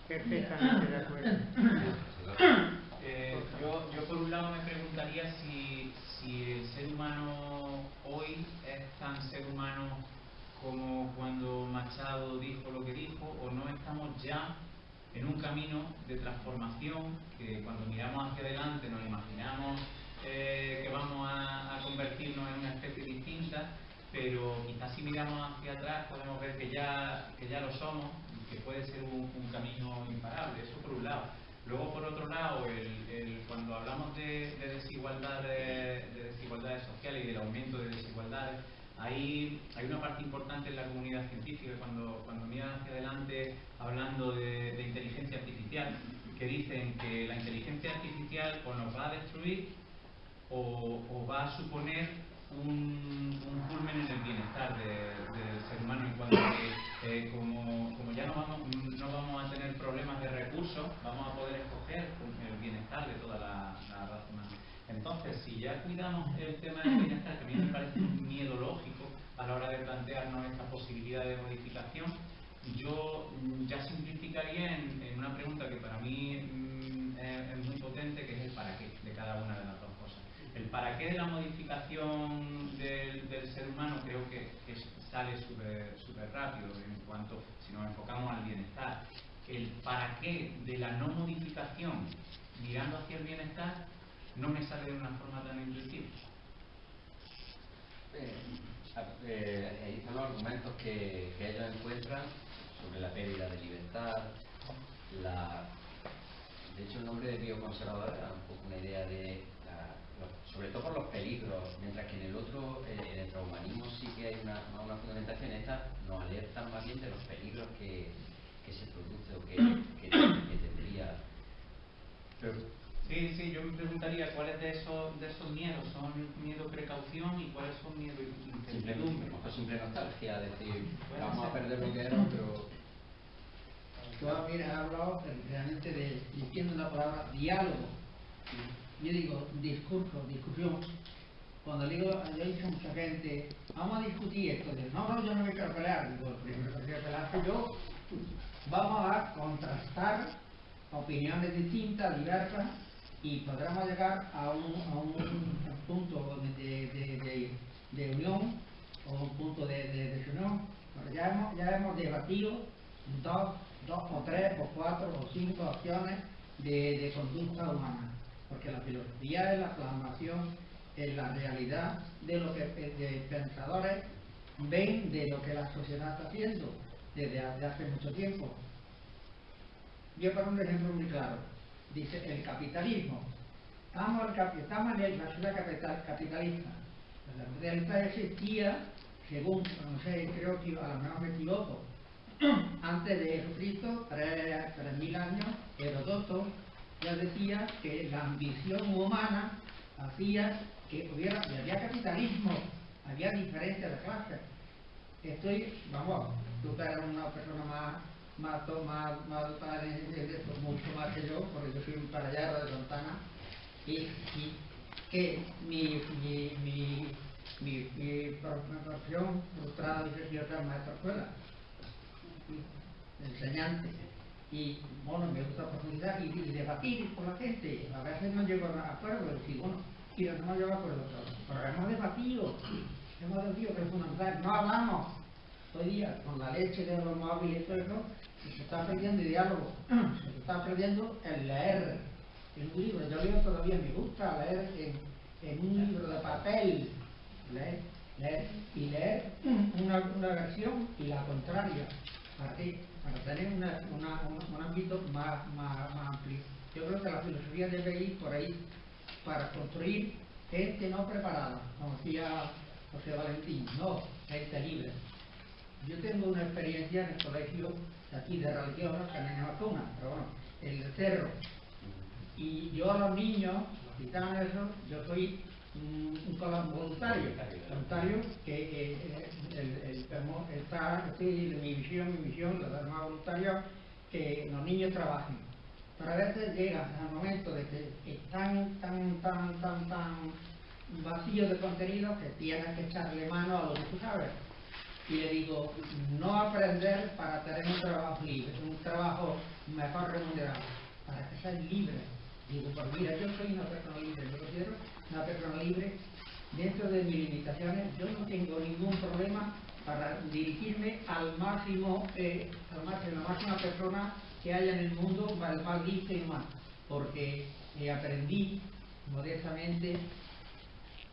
Perfectamente de acuerdo. Yo por un lado me preguntaría si el ser humano hoy es tan ser humano como cuando Machado dijo lo que dijo, o no estamos ya en un camino de transformación que cuando miramos hacia adelante nos imaginamos que vamos a convertirnos en una especie distinta, pero quizás si miramos hacia atrás podemos ver que ya lo somos y que puede ser un camino imparable. Eso por un lado. Luego, por otro lado, cuando hablamos de desigualdades sociales y del aumento de desigualdades, hay una parte importante en la comunidad científica cuando miran hacia adelante hablando de inteligencia artificial, que dicen que la inteligencia artificial o nos va a destruir o va a suponer un culmen en el bienestar del ser humano, en cuanto a que como ya no vamos a tener problemas de recursos, vamos a poder escoger el bienestar de toda la raza humana. Entonces, si ya cuidamos el tema del bienestar, que a mí me parece un miedo lógico a la hora de plantearnos esta posibilidad de modificación, yo ya simplificaría en una pregunta que para mí es muy potente, que es el para qué de cada una de las dos cosas. El para qué de la modificación del ser humano creo que sale súper rápido en cuanto, si nos enfocamos al bienestar. El para qué de la no modificación mirando hacia el bienestar no me sale de una forma tan intuitiva. Ahí están los argumentos que ellos encuentran sobre la pérdida de libertad. De hecho, el nombre de bioconservador era un poco una idea de sobre todo por los peligros, mientras que en el otro, en el transhumanismo, sí que hay una fundamentación. Esta nos alerta más bien de los peligros que se produce o que tendría. Pero, sí, yo me preguntaría cuáles de esos miedos son miedo precaución y cuáles son miedo incertidumbre. Simple nostalgia, decir, vamos a perder lo que era, pero... Tú has hablado realmente diciendo la palabra diálogo. Yo digo discusión. Cuando digo, yo he dicho a mucha gente, vamos a discutir esto. No, yo no me quiero pelear. Digo, primero que quiero pelear soy yo. Vamos a contrastar opiniones distintas, diversas, y podremos llegar a un punto de unión o un punto de desunión. Bueno, ya hemos debatido dos o tres o cuatro o cinco opciones de conducta humana, porque la filosofía es la plasmación en la realidad de lo que pensadores ven de lo que la sociedad está haciendo desde hace mucho tiempo. Voy a poner un ejemplo muy claro. Dice el capitalismo. Estamos en la sociedad capitalista. La capitalista existía, según, no sé, creo que a lo mejor me equivoco, antes de Jesucristo, 3.000 años, Heródoto ya decía que la ambición humana hacía que había capitalismo, había diferencia de clases. Tú eres una persona más dotada en esto, mucho más que yo, porque yo soy un parallero de Santana, y que mi profesión frustrada dice que yo soy maestro de escuela, enseñante, y bueno, me gusta profundizar y debatir con la gente. A veces no llego a acuerdo, y bueno, mira, no llego a acuerdo, pero hemos debatido que es fundamental. No hablamos hoy día con la leche de los móviles y todo eso, se está perdiendo el diálogo, se está perdiendo el leer en un libro. Yo leo todavía, me gusta leer en un libro de papel, leer una versión y la contraria, para tener un ámbito más amplio. Yo creo que la filosofía debe ir por ahí, para construir gente no preparada, como decía José Valentín, no, gente libre. Yo tengo una experiencia en el colegio aquí de religión, que no es vacuna, pero bueno, el Cerro. Y yo a los niños, los gitanos, eso, yo soy un voluntario que mi misión, la de más voluntario, que los niños trabajen. Pero a veces llega al momento de que están tan vacíos de contenido que tienes que echarle mano a lo que tú sabes. Y le digo, no aprender para tener un trabajo libre, un trabajo mejor remunerado, para que seas libre. Digo, pues mira, yo soy una persona libre, yo considero una persona libre. Dentro de mis limitaciones, yo no tengo ningún problema para dirigirme al máximo, la máxima persona que haya en el mundo, más listo y más, porque aprendí modestamente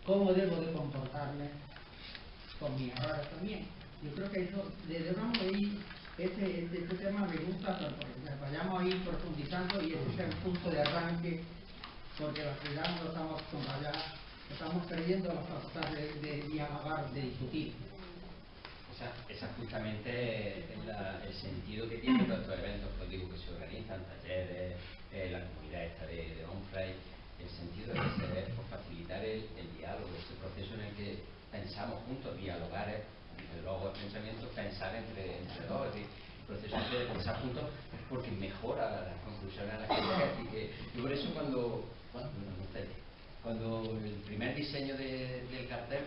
cómo debo de comportarme con mis errores también. Yo creo que eso, desde vamos a ir, este tema me gusta, porque vayamos a ir profundizando y ese es el punto de arranque, porque la sociedad no estamos estamos perdiendo la facultad de dialogar, de discutir. Esa justamente es el sentido que tienen todos estos eventos que os digo que se organizan, talleres, la comunidad esta de Onfray. El sentido es facilitar el diálogo, ese proceso en el que pensamos juntos, dialogar, luego el pensamiento, pensar entre dos, es decir, el proceso de pensar juntos, porque mejora las conclusiones a las que llegas. Y por eso cuando el primer diseño del cartel,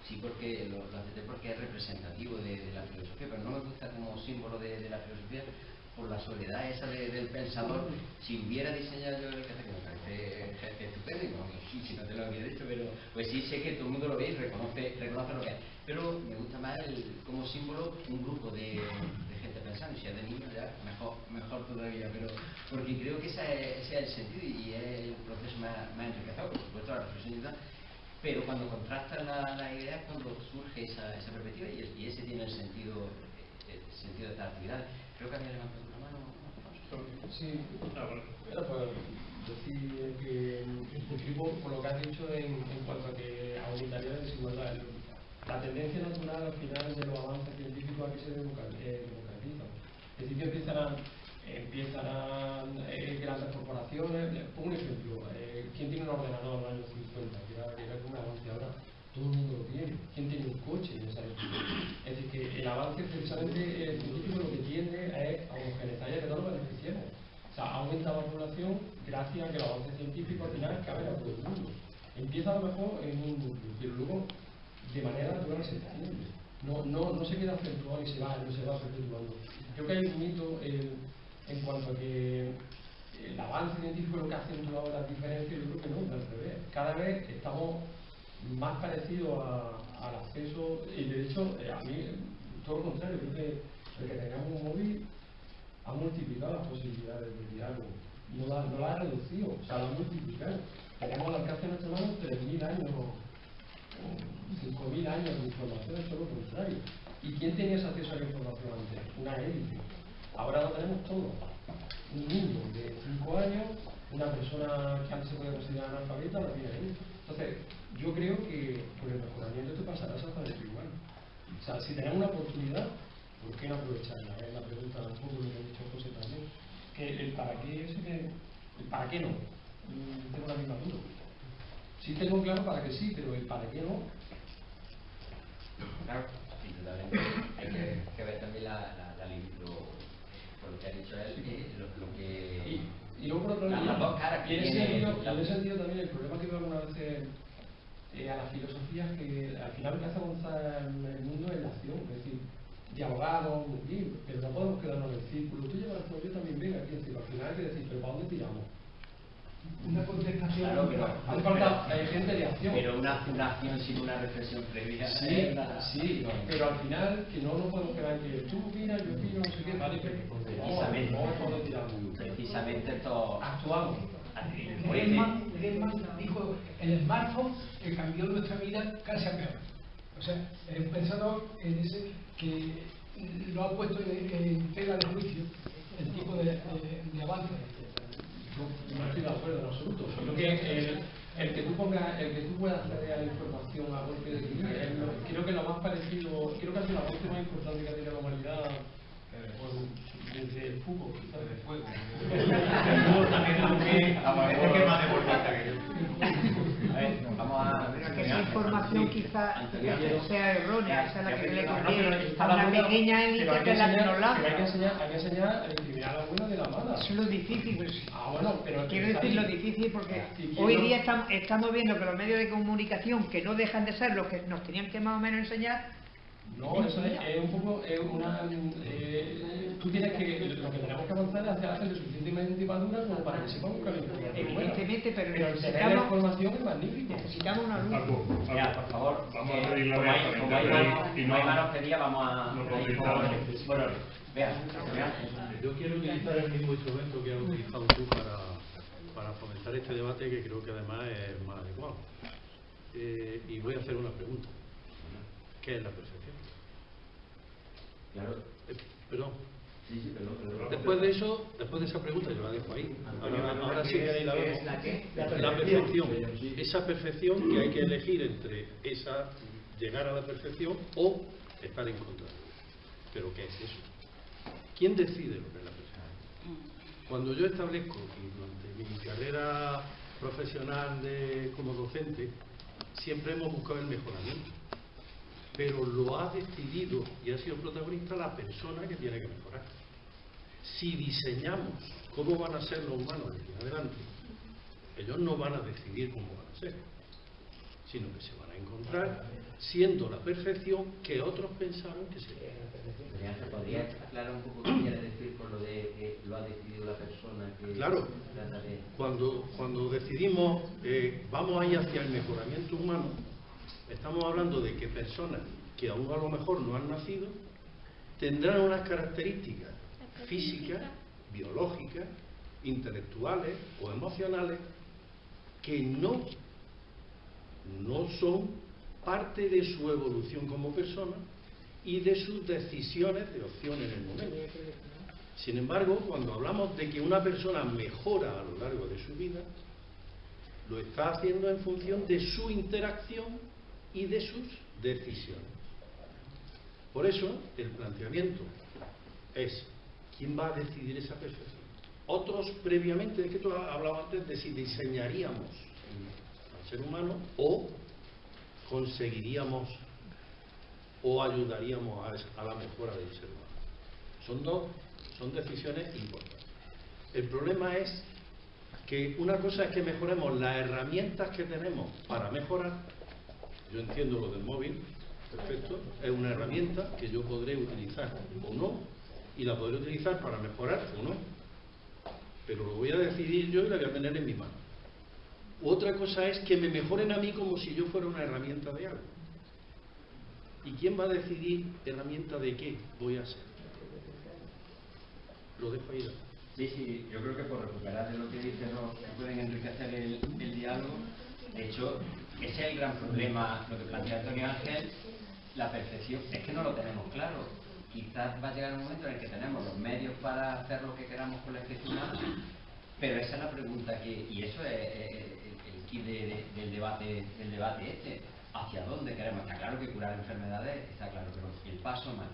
sí, porque lo acepté porque es representativo de la filosofía, pero no me gusta como símbolo de la filosofía por la soledad esa del pensador. Si hubiera diseñado yo el cartel, que me parece estupendo, y no, si no te lo había dicho, pero pues sí sé que todo el mundo lo ve y reconoce lo que es, pero me gusta más como símbolo un grupo de gente pensando, y si es de niños ya mejor todavía, pero porque creo que ese es el sentido y es el proceso más enriquecedor, por supuesto la reflexión y tal. Pero cuando contrastan las ideas, cuando surge esa perspectiva, y ese tiene el sentido de esta actividad. Creo que había levantado una mano. Sí, era por decir que suscribo con lo que has dicho en cuanto a que aumentaría la desigualdad. La tendencia natural al final de los avances científicos a que se democratizan. Es decir, que empiezan grandes corporaciones. Pongo un ejemplo. ¿Quién tiene un ordenador en los años 50? Que era como un avance. Ahora todo el mundo lo tiene. ¿Quién tiene un coche en esa época? Es decir, que el avance precisamente científico lo que tiende es a homogeneizar y a que no lo beneficiemos. O sea, aumenta la población gracias a que el avance científico al final cabe a todo el mundo. Empieza a lo mejor en un núcleo, pero luego de manera natural se extiende. No se queda acentuado y no se va perpetuando. Creo que hay un mito en cuanto a que el avance científico lo que ha acentuado las diferencias, yo creo que no, al revés. Cada vez estamos más parecidos al acceso, y de hecho, a mí, todo lo contrario, creo que el que tengamos un móvil ha multiplicado las posibilidades de diálogo, no la ha reducido, o sea, la ha multiplicado. Tenemos al alcance de nuestra mano 3.000 años, o 5.000 años de información, eso es lo contrario. ¿Y quién tenía ese acceso a la información antes? Una élite. Ahora lo tenemos todo. Un niño de 5 años, una persona que antes se puede considerar analfabeta, lo tiene ahí. Entonces, yo creo que por el mejoramiento esto pasará exactamente igual. O sea, si tenemos una oportunidad, ¿por qué no aprovecharla? Es la pregunta, un poco lo que ha dicho José también. Que el para qué, el para qué no, tengo la misma duda. Sí tengo claro para qué sí, pero el para qué no. Claro, indudablemente hay que ver también por lo que ha dicho él, lo que... Y luego por otro lado, las dos caras que tiene... En ese sentido también el problema que veo algunas veces a la filosofía es que al final lo que hace avanzar el mundo es la acción, es decir, dialogamos, pero no podemos quedarnos en el círculo. Tú llevas todo, yo también vengo aquí, es decir, al final hay que decir, pero ¿para dónde tiramos? Una contestación. Claro, pero hace falta gente de acción. Pero una acción sin una reflexión previa. Sí, pero al final que no nos podemos quedar en que tú opinas, yo opino, no sé qué, vale, pero precisamente esto actuamos. Gaiman dijo el smartphone que cambió nuestra vida casi a peor. O sea, el pensador en ese que lo ha puesto en tela de juicio el tipo de avance. No estoy de acuerdo en absoluto. Creo que el que tú puedas acceder a la información a golpe de clic, creo que lo más parecido, creo que ha sido la parte más importante que ha tenido la humanidad desde el fútbol, quizás del fuego. Que esa información quizá sea errónea, esa es la que le conviene a una pequeña élite de la que nos lanza. Hay que enseñar a eliminar la buena de la mala. Eso es lo difícil. Pero quiero decir lo difícil porque hoy día estamos viendo que los medios de comunicación, que no dejan de ser los que nos tenían que más o menos enseñar. No, eso es un poco tú tienes que, lo que tenemos que avanzar es hacerle suficientemente madura como para que sepa buscar la información. Evidentemente, pero tener la información es magnífico. Necesitamos una luz. Ya, por favor, vamos a pedir la como hay manos pedidas, vamos a... Bueno, vea. Yo quiero utilizar el mismo instrumento que has utilizado tú para fomentar este debate, que creo que además es más adecuado. Y voy a hacer una pregunta. ¿Qué es la percepción? Claro. Perdón. Sí, perdón. Después de esa pregunta, yo la dejo ahí. Ahora sí que ahí la vemos. La perfección. Esa perfección que hay que elegir entre llegar a la perfección o estar en contra. ¿Pero qué es eso? ¿Quién decide lo que es la perfección? Cuando yo establezco, y durante mi carrera profesional como docente, siempre hemos buscado el mejoramiento. Pero lo ha decidido y ha sido protagonista la persona que tiene que mejorar. Si diseñamos cómo van a ser los humanos de aquí en adelante, ellos no van a decidir cómo van a ser, sino que se van a encontrar siendo la perfección que otros pensaron que sería. ¿Podría aclarar un poco qué quiere decir por lo de que lo ha decidido la persona? Claro, cuando decidimos vamos a ir hacia el mejoramiento humano, estamos hablando de que personas que aún a lo mejor no han nacido tendrán unas características físicas, biológicas, intelectuales o emocionales que no son parte de su evolución como persona y de sus decisiones de opción en el momento. Sin embargo, cuando hablamos de que una persona mejora a lo largo de su vida, lo está haciendo en función de su interacción y de sus decisiones. Por eso, el planteamiento es ¿quién va a decidir esa perfección? Otros previamente, de que tú hablabas antes, de si diseñaríamos al ser humano o conseguiríamos o ayudaríamos a la mejora del ser humano. Son decisiones importantes. El problema es que una cosa es que mejoremos las herramientas que tenemos para mejorar. Yo entiendo lo del móvil, perfecto, es una herramienta que yo podré utilizar o no, y la podré utilizar para mejorar o no. pero lo voy a decidir yo y la voy a tener en mi mano. Otra cosa es que me mejoren a mí como si yo fuera una herramienta de algo. ¿Y quién va a decidir herramienta de qué voy a ser? Lo dejo ahí. Sí, yo creo que por recuperar de lo que dice Ross, que pueden enriquecer el diálogo. De hecho, ese es el gran problema, lo que plantea Antonio Ángel, la percepción, es que no lo tenemos claro. Quizás va a llegar un momento en el que tenemos los medios para hacer lo que queramos con la escritura, pero esa es la pregunta y eso es el kit del debate este. ¿Hacia dónde queremos? Está claro que curar enfermedades, está claro, pero el paso más.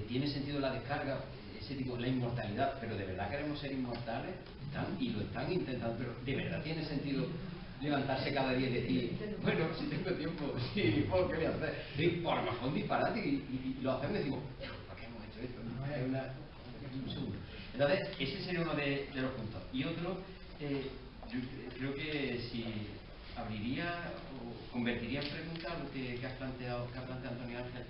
¿Tiene sentido la descarga? Ese tipo, la inmortalidad, pero ¿de verdad queremos ser inmortales? Y lo están intentando, pero ¿de verdad tiene sentido levantarse cada día y decir, bueno, si tengo tiempo, sí, ¿por qué voy a hacer? Por lo mejor un disparate y lo hacemos y decimos, ¿por qué hemos hecho esto? No es un segundo. Entonces, ese sería uno de los puntos. Y otro, yo creo que si abriría o convertiría en pregunta lo que ha planteado Antonio Ángel.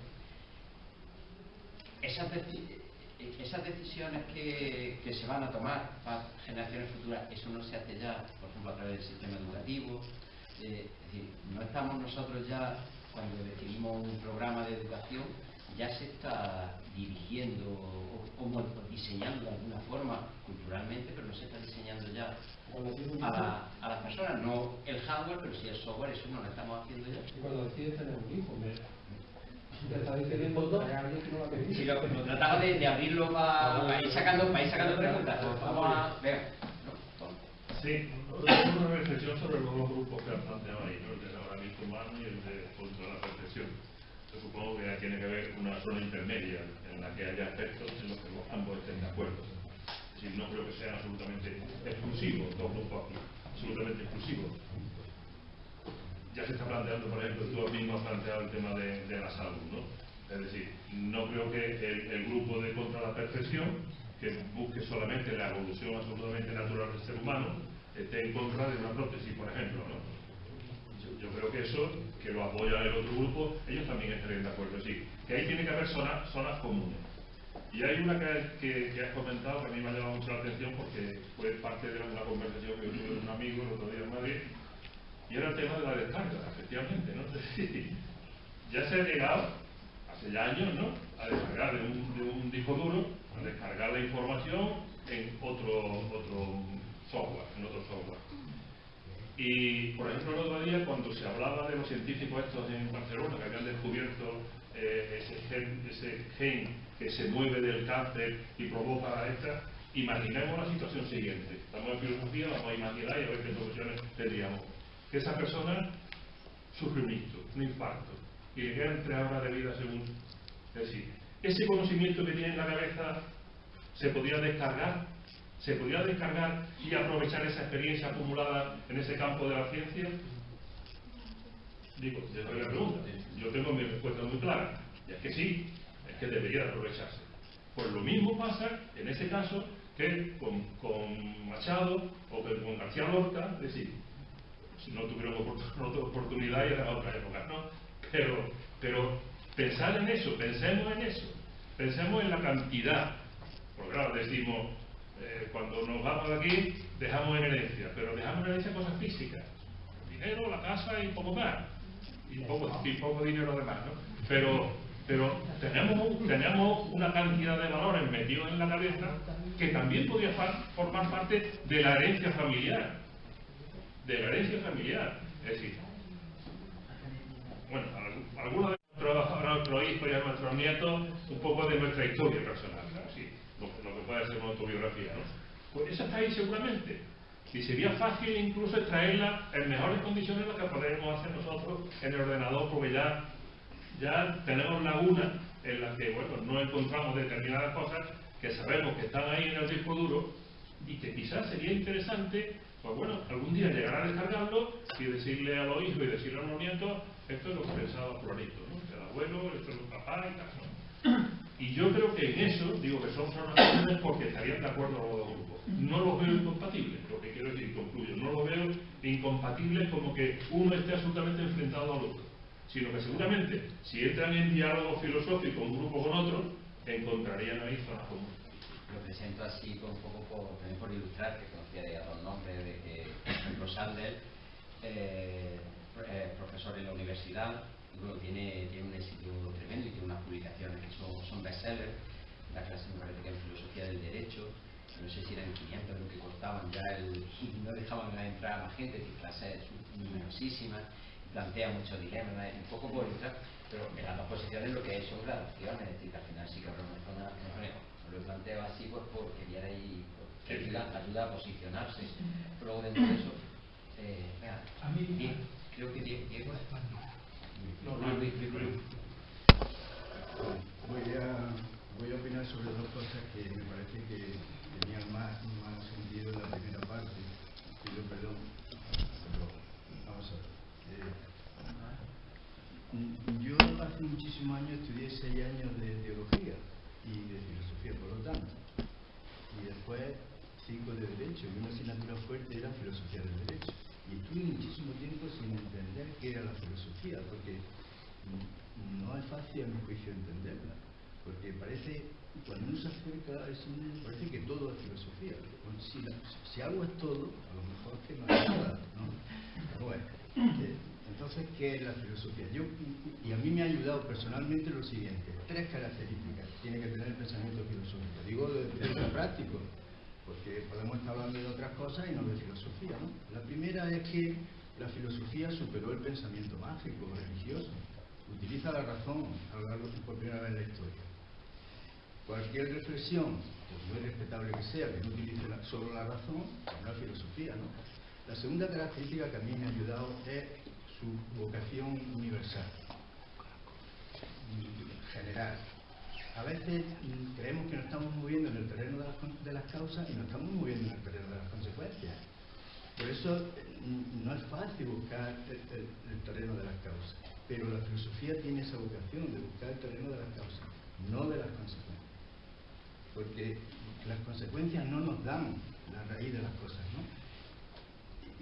Esas decisiones que se van a tomar para generaciones futuras, eso no se hace ya, por ejemplo, a través del sistema educativo. Es decir, no estamos nosotros ya, cuando definimos un programa de educación, ya se está dirigiendo o diseñando de alguna forma culturalmente, pero no se está diseñando ya a las personas, no el hardware, pero sí el software, eso no lo estamos haciendo ya. Y cuando decides tener un hijo, te está diciendo que no la pedís. Sí, lo trataba de abrirlo para ir sacando preguntas. Vamos a ver. Sí, una reflexión sobre los dos grupos que han planteado ahí, ¿no? El del ordenamiento humano y el de contra la perfección. Yo supongo que tiene que haber una zona intermedia en la que haya aspectos en los que ambos estén de acuerdo. Es decir, no creo que sean absolutamente exclusivos, dos grupos aquí, absolutamente exclusivos. Ya se está planteando, por ejemplo, tú mismo has planteado el tema de la salud, ¿no? Es decir, no creo que el grupo de contra la perfección, que busque solamente la evolución absolutamente natural del ser humano, esté en contra de una prótesis, por ejemplo, ¿no? Yo creo que eso, que lo apoya el otro grupo, ellos también estarían de acuerdo. Es decir, que ahí tiene que haber zonas comunes. Y hay una que has comentado que a mí me ha llamado mucho la atención porque fue parte de una conversación que yo tuve con un amigo el otro día en Madrid, y era el tema de la descarga, efectivamente, ¿no? Ya se ha llegado, hace ya años, ¿no?, a descargar de un disco duro, a descargar la información en otro software, Y, por ejemplo, el otro día, cuando se hablaba de los científicos estos en Barcelona, que habían descubierto ese gen que se mueve del cáncer y provoca esta, imaginemos la situación siguiente. Estamos en filosofía, vamos a imaginar y a ver qué soluciones tendríamos. Que esa persona sufre un infarto, y le quedan 3 horas de vida según. Es decir, ese conocimiento que tiene en la cabeza se podría descargar y aprovechar esa experiencia acumulada en ese campo de la ciencia. Digo, yo doy la pregunta, yo tengo mi respuesta muy clara, y es que sí, es que debería aprovecharse. Pues lo mismo pasa en ese caso que con Machado o que con García Lorca, es decir, si no tuvieron oportunidad y era otra época, ¿no? Pero pensar en eso, pensemos en la cantidad, porque claro, decimos, cuando nos vamos de aquí, dejamos en herencia, pero dejamos en herencia cosas físicas, dinero, la casa y poco más, y poco dinero además, ¿no? Pero tenemos una cantidad de valores metidos en la cabeza que también podría formar parte de la herencia familiar. Es decir, bueno, algunos de nuestros hijos y a nuestros nietos, un poco de nuestra historia personal, ¿no? Sí, lo que puede ser una autobiografía, ¿no? Pues esa está ahí seguramente, y sería fácil incluso extraerla en mejores condiciones de las que podemos hacer nosotros en el ordenador, porque ya tenemos lagunas en las que, bueno, no encontramos determinadas cosas que sabemos que están ahí en el disco duro y que quizás sería interesante, pues bueno, algún día llegar a descargarlo y decirle a los hijos y decirle a los nietos, esto es lo que pensaba Florito, ¿no? El abuelo, esto es el papá y tal, ¿no? Y yo creo que en eso, digo que son relaciones porque estarían de acuerdo los dos grupos. No los veo incompatibles, lo que quiero decir, concluyo, no los veo incompatibles como que uno esté absolutamente enfrentado al otro, sino que seguramente, si entran en diálogo filosófico un grupo con otro, encontrarían ahí zonas comunes. lo presento así un poco también por ilustrar, que conocía a dos nombres, de que, por ejemplo, Sandel, profesor en la universidad, y bueno, tiene un éxito tremendo y tiene unas publicaciones que son bestsellers. La clase me parece que en filosofía del derecho, no sé si eran 500 lo que costaban ya y no dejaban entrar a más gente, que clase es numerosísima, plantea muchos dilemas, un poco por ilustrar, pero en las dos posiciones lo que hay son gradaciones, es decir, que al final sí que habrá una zona, lo planteo así pues porque queríais ayuda a posicionarse. Pero luego dentro de eso, creo que Diego voy a opinar sobre dos cosas que me parece que tenían más sentido en la primera parte. Pido perdón, pero vamos a ver. Yo hace muchísimos años estudié 6 años de teología y de filosofía, por lo tanto, y después 5 de derecho, y una asignatura fuerte era filosofía del derecho. Y estuve muchísimo tiempo sin entender qué era la filosofía, porque no es fácil a mi juicio entenderla, porque parece, cuando uno se acerca a ese mundo, parece que todo es filosofía. Si algo es todo, a lo mejor es que no es nada, ¿no? Pero bueno, entonces, ¿qué es la filosofía? Y a mí me ha ayudado personalmente lo siguiente: 3 características tiene que tener el pensamiento filosófico. Digo desde lo práctico, porque podemos estar hablando de otras cosas y no de filosofía, ¿no? La primera es que la filosofía superó el pensamiento mágico, religioso. Utiliza la razón a lo largo por primera vez en la historia. Cualquier reflexión, por muy respetable que sea, que no utilice solo la razón, no es filosofía, ¿no? La segunda característica que a mí me ha ayudado es su vocación universal, general. A veces creemos que nos estamos moviendo en el terreno de las causas y nos estamos moviendo en el terreno de las consecuencias. Por eso no es fácil buscar el terreno de las causas, pero la filosofía tiene esa vocación de buscar el terreno de las causas, no de las consecuencias. Porque las consecuencias no nos dan la raíz de las cosas, ¿no?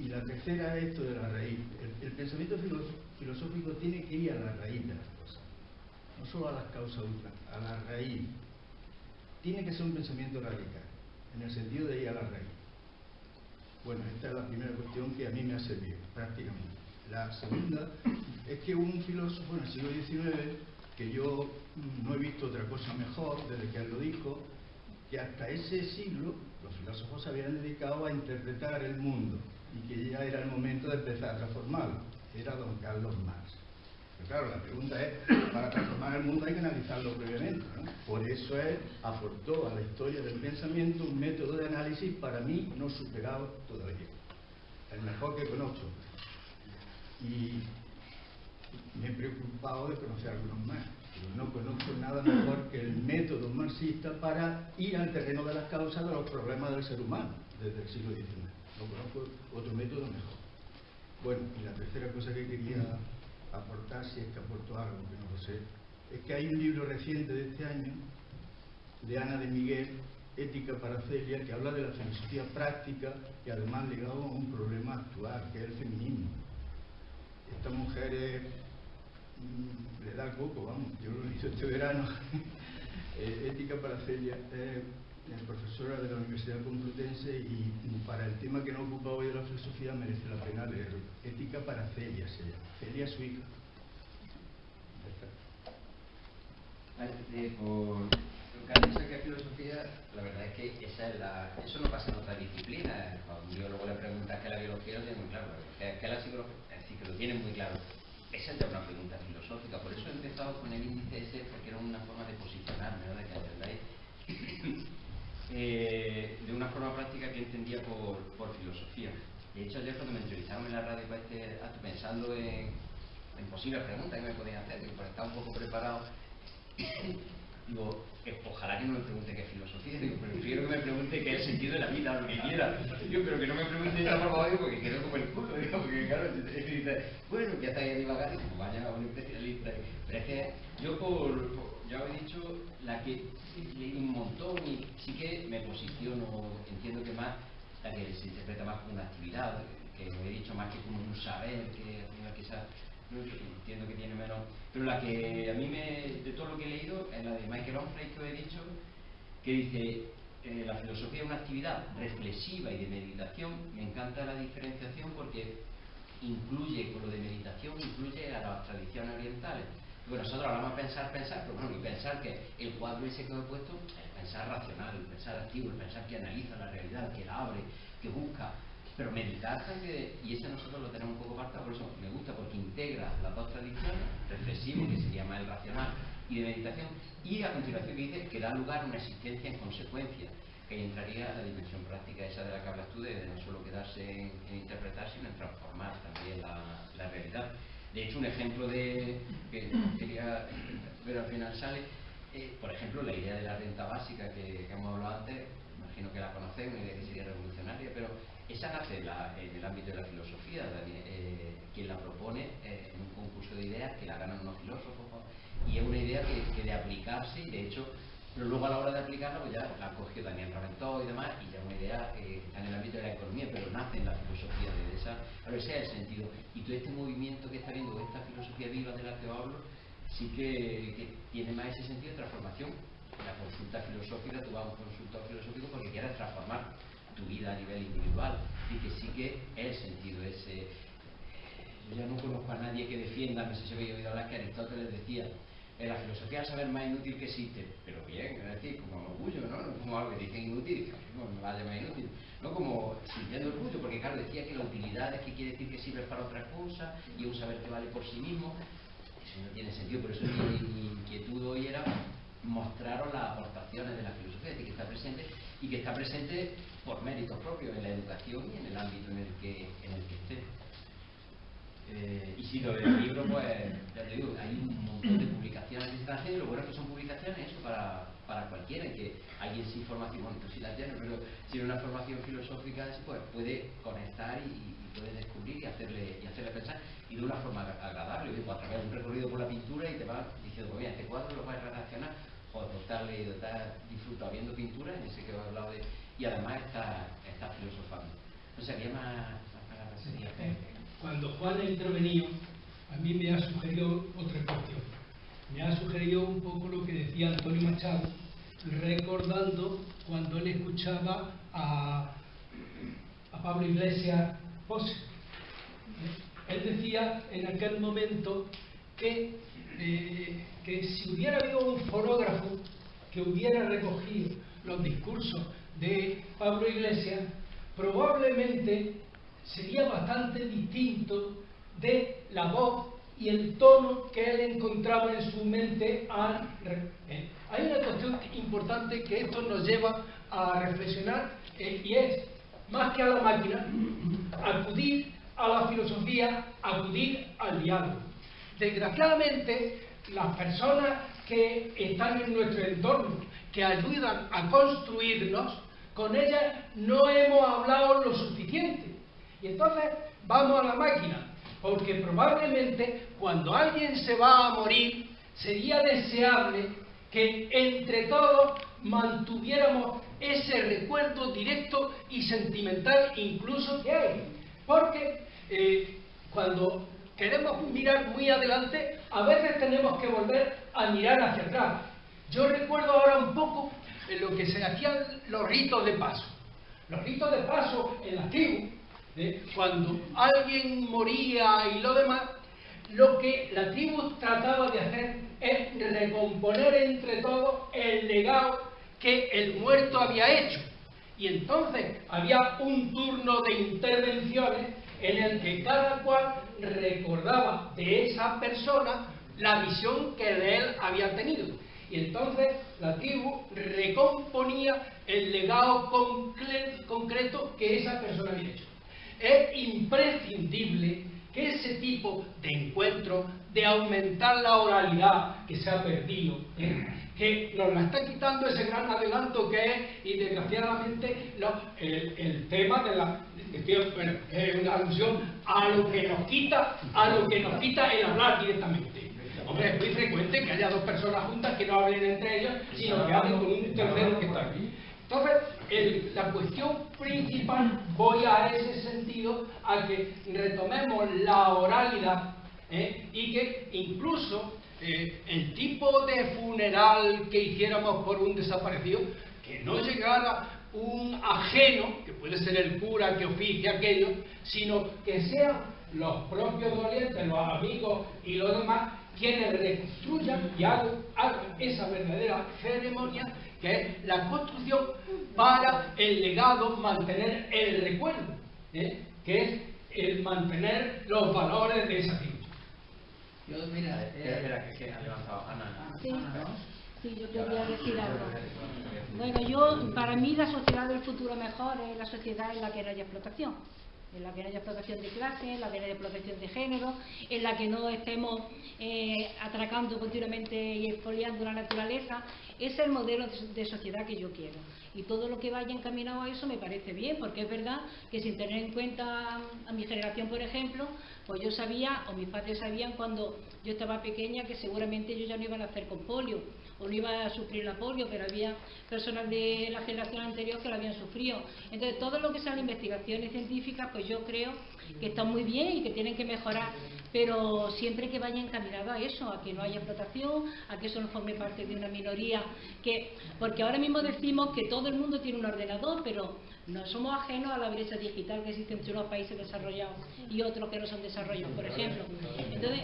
Y la tercera es esto de la raíz. El pensamiento filosófico tiene que ir a la raíz de las cosas, no solo a las causas ultras, a la raíz. Tiene que ser un pensamiento radical, en el sentido de ir a la raíz. Bueno, esta es la primera cuestión que a mí me ha servido, prácticamente. La segunda es que hubo un filósofo en el siglo XIX, que yo no he visto otra cosa mejor desde que él lo dijo, que hasta ese siglo los filósofos se habían dedicado a interpretar el mundo y que ya era el momento de empezar a transformarlo. Era don Carlos Marx. Pero claro, la pregunta es, para transformar el mundo hay que analizarlo previamente, ¿no? Por eso él aportó a la historia del pensamiento un método de análisis para mí no superado todavía, el mejor que conozco. Y me he preocupado de conocer algunos más, pero no conozco nada mejor que el método marxista para ir al terreno de las causas de los problemas del ser humano desde el siglo XIX. No conozco otro método mejor. Bueno, y la tercera cosa que quería aportar, si es que aporto algo, que no lo sé, es que hay un libro reciente de este año de Ana de Miguel, Ética para Celia, que habla de la filosofía práctica y además ligado a un problema actual, que es el feminismo. Estas mujeres le da el coco, vamos, yo lo hice este verano. Ética para Celia, profesora de la Universidad Complutense, y para el tema que nos ocupa hoy de la filosofía merece la pena leerlo. Ética para Celia se llama. Celia es su hija. Por lo que has dicho que es filosofía, la verdad es que eso no pasa en otra disciplina. Cuando yo luego le preguntas qué es la biología, lo tiene muy claro. ¿Qué es la psicología? Así que lo tienen muy claro. Esa es ya una pregunta filosófica. Por eso he empezado con el índice ese, porque era una forma de posicionarme, ¿no? De que entendáis de una forma práctica que entendía por filosofía. De hecho, ayer cuando me entrevistaron en la radio para este acto, pensando en posibles preguntas que me podían hacer, digo, por estar un poco preparado, digo, ojalá que no me pregunte qué es filosofía, digo, prefiero que me pregunte qué es el sentido de la vida, lo que quiera. Digo, pero que no me pregunte esta forma hoy porque quedo como el culo, digo, porque claro, es que dice, bueno, que está ahí a divagar, digo, vaya a un especialista. Pero es que yo ya os he dicho, la que leí un montón y sí que me posiciono, entiendo que más la que se interpreta más como una actividad, que lo he dicho más que como un saber, que quizás entiendo que tiene menos, pero la que a mí de todo lo que he leído es la de Michael Onfray, que os he dicho, que dice, la filosofía es una actividad reflexiva y de meditación. Me encanta la diferenciación porque incluye, con lo de meditación, incluye a las tradiciones orientales. Bueno, nosotros hablamos de pensar, pero bueno, y pensar que el cuadro ese que os he puesto, el pensar racional, el pensar activo, el pensar que analiza la realidad, que la abre, que busca, pero meditar también, y ese nosotros lo tenemos un poco apartado, por eso me gusta, porque integra las dos tradiciones, reflexivo, que sería más el racional, y de meditación, y a continuación que dice que da lugar a una existencia en consecuencia, que ahí entraría la dimensión práctica esa de la que hablas tú, de no solo quedarse en interpretar, sino en transformar también la realidad. De hecho, un ejemplo de que quería ver al final sale, por ejemplo, la idea de la renta básica que hemos hablado antes, imagino que la conocéis, una idea que sería revolucionaria, pero esa nace en el ámbito de la filosofía. Quien la propone en un concurso de ideas que la ganan unos filósofos, y es una idea que de aplicarse, y de hecho, pero luego a la hora de aplicarla, pues ya la cogió Daniel Raventós y demás, y ya es una idea que está en el ámbito de la economía, pero nace en la filosofía de esa, a ver, ese es el sentido. Y todo este movimiento que está viendo, esta filosofía viva de la que os hablo, sí que tiene más ese sentido de transformación. La consulta filosófica, tú vas a un consultor filosófico porque quieres transformar tu vida a nivel individual, y que sí que es el sentido ese. Yo ya no conozco a nadie que defienda, no sé si habéis oído hablar que Aristóteles decía: la filosofía es el saber más inútil que existe, pero bien, es decir, como orgullo, ¿no? No como algo que dicen inútil, y dicen, no me vaya más inútil, no como sintiendo orgullo, porque claro, decía que la utilidad es que quiere decir que sirve para otra cosa, y un saber que vale por sí mismo. Eso no tiene sentido, por eso mi inquietud hoy era mostraros las aportaciones de la filosofía, es decir, que está presente, y que está presente por méritos propios en la educación y en el ámbito en el que esté. Y si lo del libro, pues ya te digo, hay un montón de publicaciones que se están haciendo, y lo bueno es que son publicaciones eso para cualquiera, en que alguien sin formación, bueno, tú sí la tienes, pero sin una formación filosófica pues puede conectar y puede descubrir y hacerle pensar, y de una forma agradable, pues a través de un recorrido por la pintura, y te vas diciendo, pues mira, este cuadro lo puedes relacionar, o te has leído, te has disfrutado viendo pintura, en ese que os he hablado de, y además estás filosofando. Entonces había más palabras, sería Cuando Juan ha intervenido, a mí me ha sugerido otra cuestión. Me ha sugerido un poco lo que decía Antonio Machado, recordando cuando él escuchaba a Pablo Iglesias Pose. Él decía en aquel momento que si hubiera habido un fotógrafo que hubiera recogido los discursos de Pablo Iglesias, probablemente sería bastante distinto de la voz y el tono que él encontraba en su mente. Hay una cuestión importante que esto nos lleva a reflexionar, y es, más que a la máquina, acudir a la filosofía, acudir al diálogo. Desgraciadamente, las personas que están en nuestro entorno, que ayudan a construirnos, con ellas no hemos hablado lo suficiente. Y entonces vamos a la máquina, porque probablemente cuando alguien se va a morir, sería deseable que entre todos mantuviéramos ese recuerdo directo y sentimental incluso que hay. Porque cuando queremos mirar muy adelante, a veces tenemos que volver a mirar hacia atrás. Yo recuerdo ahora un poco en lo que se hacían los ritos de paso. Los ritos de paso en las tribus, cuando alguien moría y lo demás, lo que la tribu trataba de hacer es recomponer entre todos el legado que el muerto había hecho. Y entonces había un turno de intervenciones en el que cada cual recordaba de esa persona la visión que de él había tenido. Y entonces la tribu recomponía el legado concreto que esa persona había hecho. Es imprescindible que ese tipo de encuentro, de aumentar la oralidad que se ha perdido, que nos la está quitando ese gran adelanto que es, y desgraciadamente el tema de la... Bueno, es una alusión a lo que nos quita el hablar directamente. Hombre, es muy frecuente que haya dos personas juntas que no hablen entre ellas, sino que hablen con un tercero que está aquí. Entonces, la cuestión principal, voy a ese sentido, a que retomemos la oralidad, y que incluso el tipo de funeral que hiciéramos por un desaparecido que no llegara un ajeno, que puede ser el cura que oficia aquello, sino que sean los propios dolientes, los amigos y los demás, quienes reconstruyan y hagan esa verdadera ceremonia, que es la construcción para el legado, mantener el recuerdo, que es el mantener los valores de esa figura. Yo, mira, espera, que ha levantado Ana. Sí, yo quería decir algo. Bueno, para mí la sociedad del futuro mejor es la sociedad en la que no haya explotación. En la que no haya explotación de clase, en la que no haya explotación de género, en la que no estemos atracando continuamente y expoliando la naturaleza. Ese es el modelo de sociedad que yo quiero. Y todo lo que vaya encaminado a eso me parece bien, porque es verdad que sin tener en cuenta a mi generación, por ejemplo, pues yo sabía, o mis padres sabían cuando yo estaba pequeña, que seguramente ellos ya no iban a nacer con polio, o no iba a sufrir la polio, pero había personas de la generación anterior que la habían sufrido. Entonces, todo lo que sean investigaciones científicas, pues yo creo que están muy bien y que tienen que mejorar, pero siempre que vaya encaminado a eso, a que no haya explotación, a que eso no forme parte de una minoría, porque ahora mismo decimos que todo el mundo tiene un ordenador, pero no somos ajenos a la brecha digital que existe entre unos países desarrollados y otros que no son desarrollados, por ejemplo. Entonces,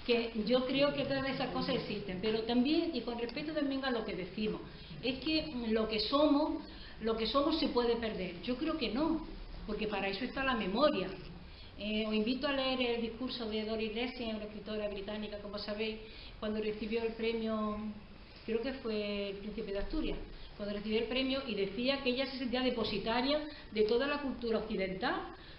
que yo creo que todas esas cosas existen, pero también, y con respecto también a lo que decimos, es que lo que somos se puede perder. Yo creo que no, porque para eso está la memoria. Os invito a leer el discurso de Doris Lessing, una escritora británica, como sabéis, cuando recibió el premio, creo que fue el Príncipe de Asturias, cuando recibió el premio, y decía que ella se sentía depositaria de toda la cultura occidental,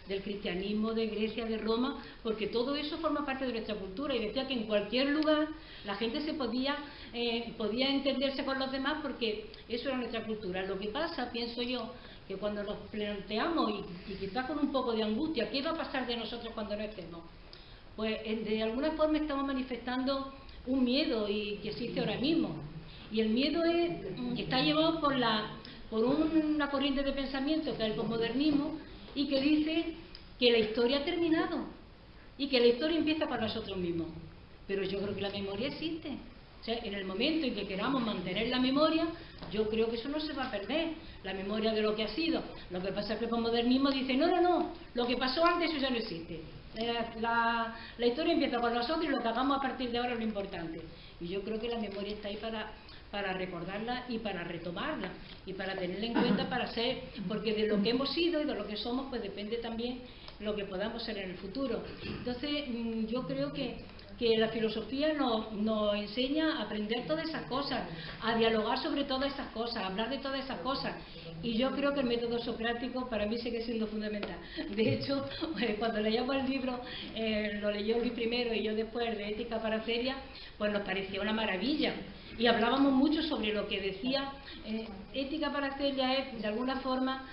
del cristianismo, de Grecia, de Roma, porque todo eso forma parte de nuestra cultura, y decía que en cualquier lugar la gente se podía entenderse con los demás porque eso era nuestra cultura. Lo que pasa, pienso yo, que cuando nos planteamos, y quizás con un poco de angustia, ¿qué va a pasar de nosotros cuando no estemos? Pues de alguna forma estamos manifestando un miedo y que existe ahora mismo, y el miedo está llevado por una corriente de pensamiento que es el posmodernismo, y que dice que la historia ha terminado y que la historia empieza para nosotros mismos. Pero yo creo que la memoria existe. O sea, en el momento en que queramos mantener la memoria, yo creo que eso no se va a perder, la memoria de lo que ha sido. Lo que pasa es que el posmodernismo dice, no, lo que pasó antes eso ya no existe. La historia empieza con nosotros y lo que hagamos a partir de ahora es lo importante. Y yo creo que la memoria está ahí para recordarla y para retomarla y para tenerla en cuenta, para ser, porque de lo que hemos sido y de lo que somos, pues depende también lo que podamos ser en el futuro. Entonces, yo creo que la filosofía nos enseña a aprender todas esas cosas, a dialogar sobre todas esas cosas, a hablar de todas esas cosas. Y yo creo que el método socrático para mí sigue siendo fundamental. De hecho, cuando leíamos el libro, lo leyó Luis primero y yo después, de Ética para Celia, pues nos parecía una maravilla. Y hablábamos mucho sobre lo que decía Ética para Celia, es de alguna forma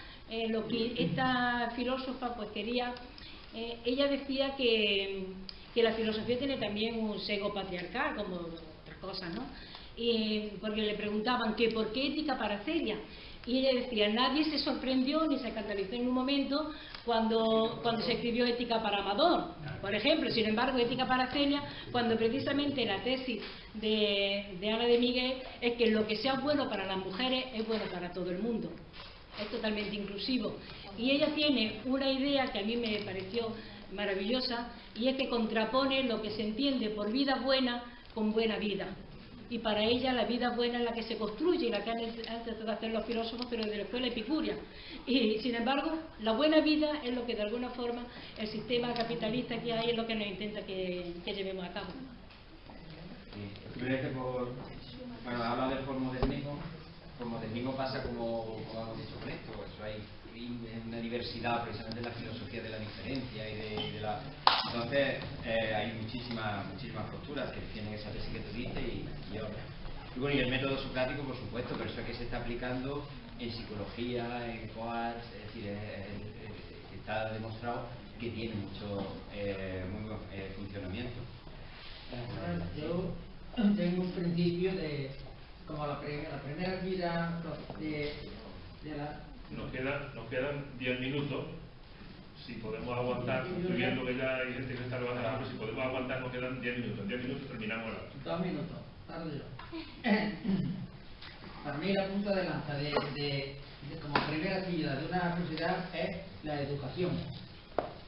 lo que esta filósofa pues quería. Ella decía que la filosofía tiene también un sesgo patriarcal, como otras cosas, ¿no? Porque le preguntaban que por qué Ética para Celia. Y ella decía, nadie se sorprendió ni se escandalizó en un momento cuando se escribió Ética para Amador, por ejemplo. Sin embargo, Ética para Celia, cuando precisamente la tesis de Ana de Miguel es que lo que sea bueno para las mujeres es bueno para todo el mundo, es totalmente inclusivo. Y ella tiene una idea que a mí me pareció maravillosa, y es que contrapone lo que se entiende por vida buena con buena vida. Y para ella la vida buena es la que se construye y la que han tratado de hacer los filósofos, pero de la escuela epicúrea. Y sin embargo, la buena vida es lo que de alguna forma el sistema capitalista que hay es lo que nos intenta que llevemos a cabo. Bueno, habla del posmodernismo. El posmodernismo pasa como hemos dicho con esto, eso hay una diversidad precisamente en la filosofía de la diferencia y de la... Entonces hay muchísimas posturas que defienden esa tesis que tú dices y otras. Y bueno, y el método socrático, por supuesto, pero eso es que se está aplicando en psicología, en coarts, es decir, está demostrado que tiene mucho muy buen funcionamiento. Yo tengo un principio de, como la primera vida de la... Nos quedan 10 minutos, si podemos aguantar, estoy viendo que ya hay gente que está levantando, pero si podemos aguantar nos quedan 10 minutos, en 10 minutos terminamos la... 2 minutos, tarde yo. para mí la punta de lanza como primera actividad de una sociedad es la educación.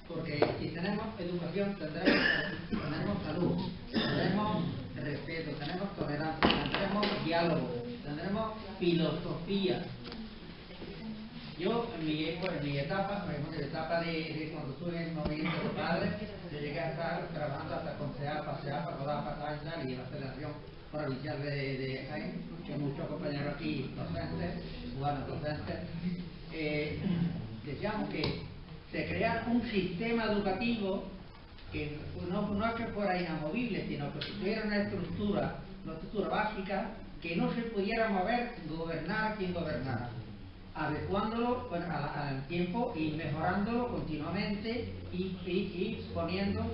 Porque si tenemos educación tendremos salud, tendremos respeto, tenemos tolerancia, tendremos diálogo, tendremos filosofía. Yo en mi etapa de cuando estuve en el movimiento de padres, yo llegué a estar trabajando hasta concejal, pasear, para rodar pasajes y en la Federación Provincial de Jaén, que muchos compañeros aquí docentes, decíamos que se crea un sistema educativo que no es que fuera inamovible, sino que tuviera una estructura básica que no se pudiera mover, gobernar a quien gobernara, adecuándolo al tiempo y mejorándolo continuamente y poniendo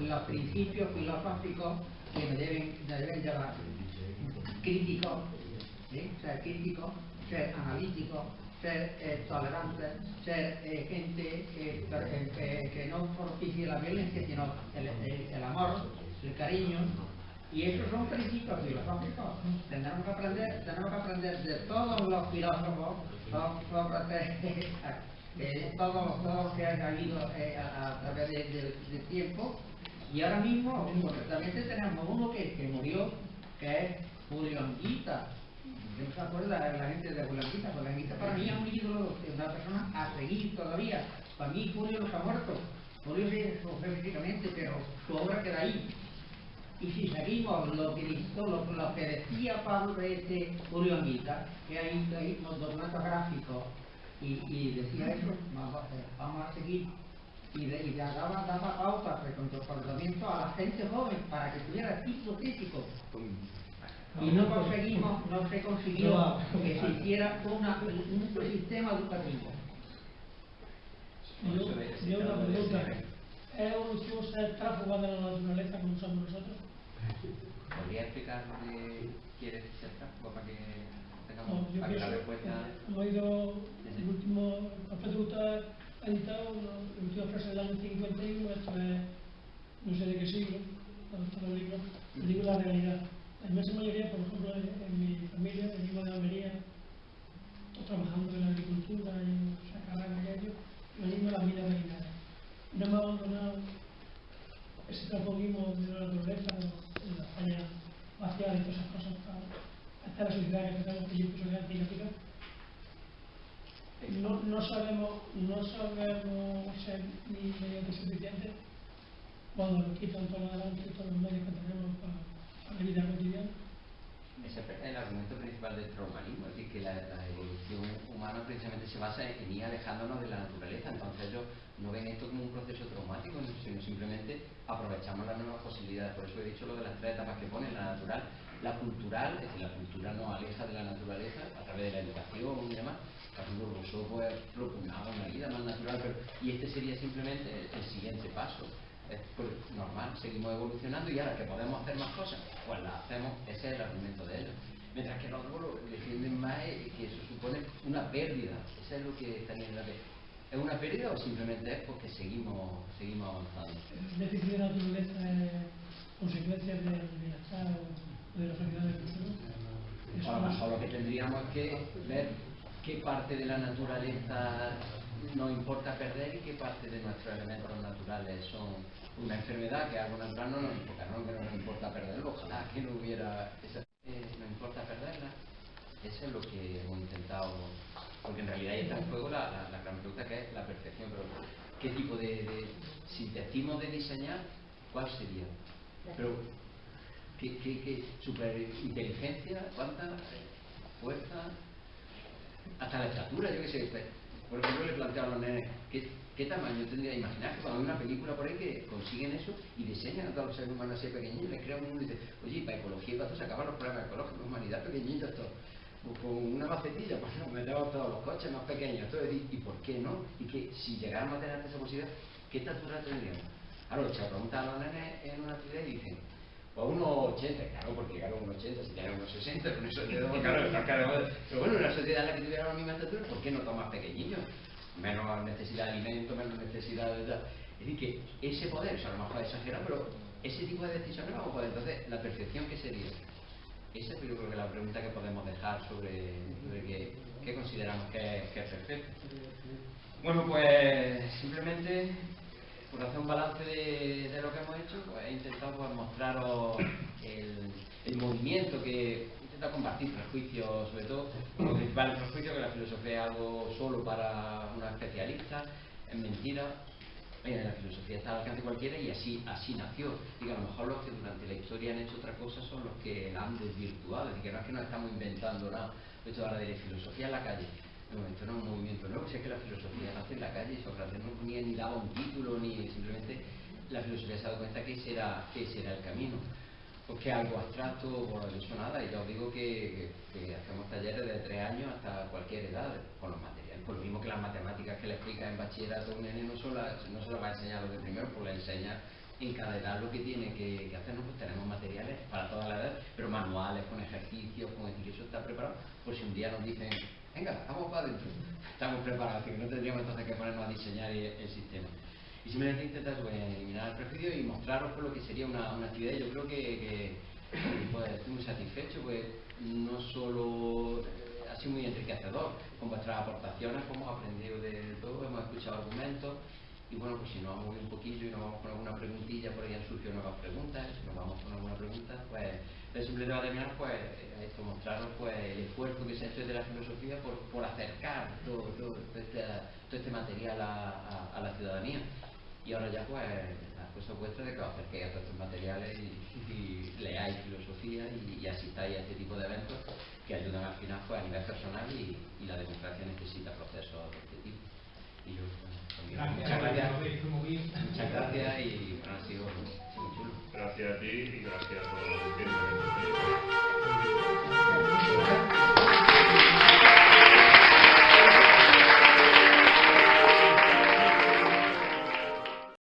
los principios filosóficos que me deben llevar. Crítico, ser crítico, ser analítico, ser tolerante, ser gente que no propicie la violencia, sino el amor, el cariño. Y esos son principios filosóficos. Tenemos que aprender de todos los filósofos, todos los que han habido a través del tiempo. Y ahora mismo, concretamente, tenemos uno que murió, que es Julio Anguita. ¿No se acuerda la gente de Julio Anguita? Julio Anguita para mí es un ídolo, una persona a seguir todavía. Para mí Julio no se ha muerto. Julio se fue físicamente, pero su obra queda ahí. Y si seguimos lo que decía Pablo Julio Anguita, que hay unos documentos gráficos, y decía eso, vamos a seguir. Y daba pautas de comportamiento a la gente joven para que tuviera espíritu crítico. Y no se consiguió que se hiciera un sistema educativo. Yo una pregunta. ¿Es evolución ser tráfuga de la naturaleza como somos nosotros? ¿Podría explicar lo que quiere ser tráfuga para que tengamos la respuesta? Hemos oído el último, usted ha editado la última frase del año 51, esto es no sé de qué siglo, cuando está el libro La realidad. La inmensa mayoría, por ejemplo, en mi familia, venimos de Almería, trabajando en la agricultura y sacar aquello, venimos a las minas mineras. No hemos abandonado ese transformismo de la naturaleza, de la España vaciada y todas esas cosas, hasta la sociedad que tenemos, que yo pienso que es antigática. No sabemos ser ni mediante suficientes cuando nos quitan todos los medios que tenemos para la vida cotidiana. Ese es el argumento principal del traumatismo, es decir, que la evolución humana precisamente se basa en ir alejándonos de la naturaleza. Entonces ellos no ven esto como un proceso traumático, sino simplemente aprovechamos las nuevas posibilidades. Por eso he dicho lo de las tres etapas que ponen: la natural, la cultural, es decir, la cultura nos aleja de la naturaleza a través de la educación y demás. Por ejemplo, Rousseau pues propugnaba una vida más natural, y este sería simplemente el siguiente paso. Es normal, seguimos evolucionando y ahora que podemos hacer más cosas, pues las hacemos. Ese es el argumento de ellos. Mientras que nosotros lo defienden más que eso supone una pérdida. Eso es lo que está en la pérdida. ¿Es una pérdida o simplemente es porque seguimos avanzando? ¿El déficit de naturaleza es consecuencia del bienestar o de la sociedad del futuro? A lo mejor lo que tendríamos es que ver qué parte de la naturaleza nos importa perder y qué parte de nuestros elementos naturales son una enfermedad, que algo natural no nos importa, no que no nos importa perderlo, ojalá que no hubiera esa, no importa perderla. Eso es lo que hemos intentado, porque en realidad ahí está en juego la gran pregunta, que es la perfección. Pero ¿qué tipo si decimos de diseñar, cuál sería? Pero ¿qué superinteligencia, cuánta fuerza, hasta la estatura, yo qué sé. Por ejemplo, le planteaba a los nenes qué tamaño tendría que imaginar que cuando hay una película por ahí que consiguen eso y diseñan a todos los seres humanos así pequeñitos, les crean un mundo y dicen, oye, para ecología y para todo se acaban los problemas ecológicos, humanidad pequeñitos, todo. Con una macetilla, pues nos metemos todos los coches más pequeños, todo. ¿Y por qué no? Y que si llegáramos a tener esa posibilidad, ¿qué estatura tendríamos? Ahora, se preguntan a los nenes en una actividad y dicen, pues unos 80, claro, porque claro, unos 80, si tienen unos 60, con eso quedamos, claro. Pero bueno, una sociedad en la que tuviera la misma estatura, ¿por qué no tomas pequeñillos? Menos necesidad de alimento, menos necesidad de tal. Es decir, que ese poder, o sea, a lo mejor exagerado, pero ese tipo de decisiones vamos a poder. Entonces, la perfección, ¿qué sería? esa es yo creo que la pregunta que podemos dejar sobre qué consideramos que es perfecto. Bueno, pues simplemente por hacer un balance de lo que hemos hecho, pues he intentado pues, mostraros el movimiento que intenta combatir prejuicios, sobre todo el principal prejuicio que la filosofía es algo solo para una especialista, es mentira. La filosofía está al alcance de cualquiera y así nació. Digo, a lo mejor los que durante la historia han hecho otra cosa son los que la han desvirtuado, es decir, que no es que nos estamos inventando nada. Esto ahora de filosofía en la calle. No, esto no es un movimiento nuevo, si es que la filosofía nace en la calle, Sócrates no ponía ni daba un título, ni simplemente la filosofía se ha dado cuenta que ese era el camino. Pues que algo abstracto, por eso nada, y ya os digo que hacemos talleres de 3 años hasta cualquier edad, con los materiales, con lo mismo que las matemáticas que le explica en bachillerato a un nene, no se lo va a enseñar lo de primero, pues le enseña en cada edad lo que tiene que hacer. Pues tenemos materiales para toda la edad, pero manuales, con ejercicios, con decir, eso está preparado, por si un día nos dicen, venga, vamos para adentro, estamos preparados, que no tendríamos entonces que ponernos a diseñar el sistema. Y simplemente intentar eliminar el prejuicio y mostraros por lo que sería una actividad. Yo creo que pues, estoy muy satisfecho, pues no solo ha sido muy enriquecedor con vuestras aportaciones, pues, hemos aprendido de todo, hemos escuchado argumentos y bueno, pues si nos vamos un poquillo y nos vamos con alguna preguntilla, por ahí han surgido nuevas preguntas, si nos vamos con alguna pregunta, pues simplemente va a terminar pues esto, mostraros pues el esfuerzo que se ha hecho desde la filosofía por acercar todo este material a la ciudadanía. Y ahora ya pues la cosa vuestra de que os acerquéis a todos estos materiales y leáis filosofía y asistáis a este tipo de eventos que ayudan al final pues a nivel personal y la democracia necesita procesos de este tipo. Y yo, muchas gracias y bueno, ha sido muy chulo. Gracias a ti y gracias a todos.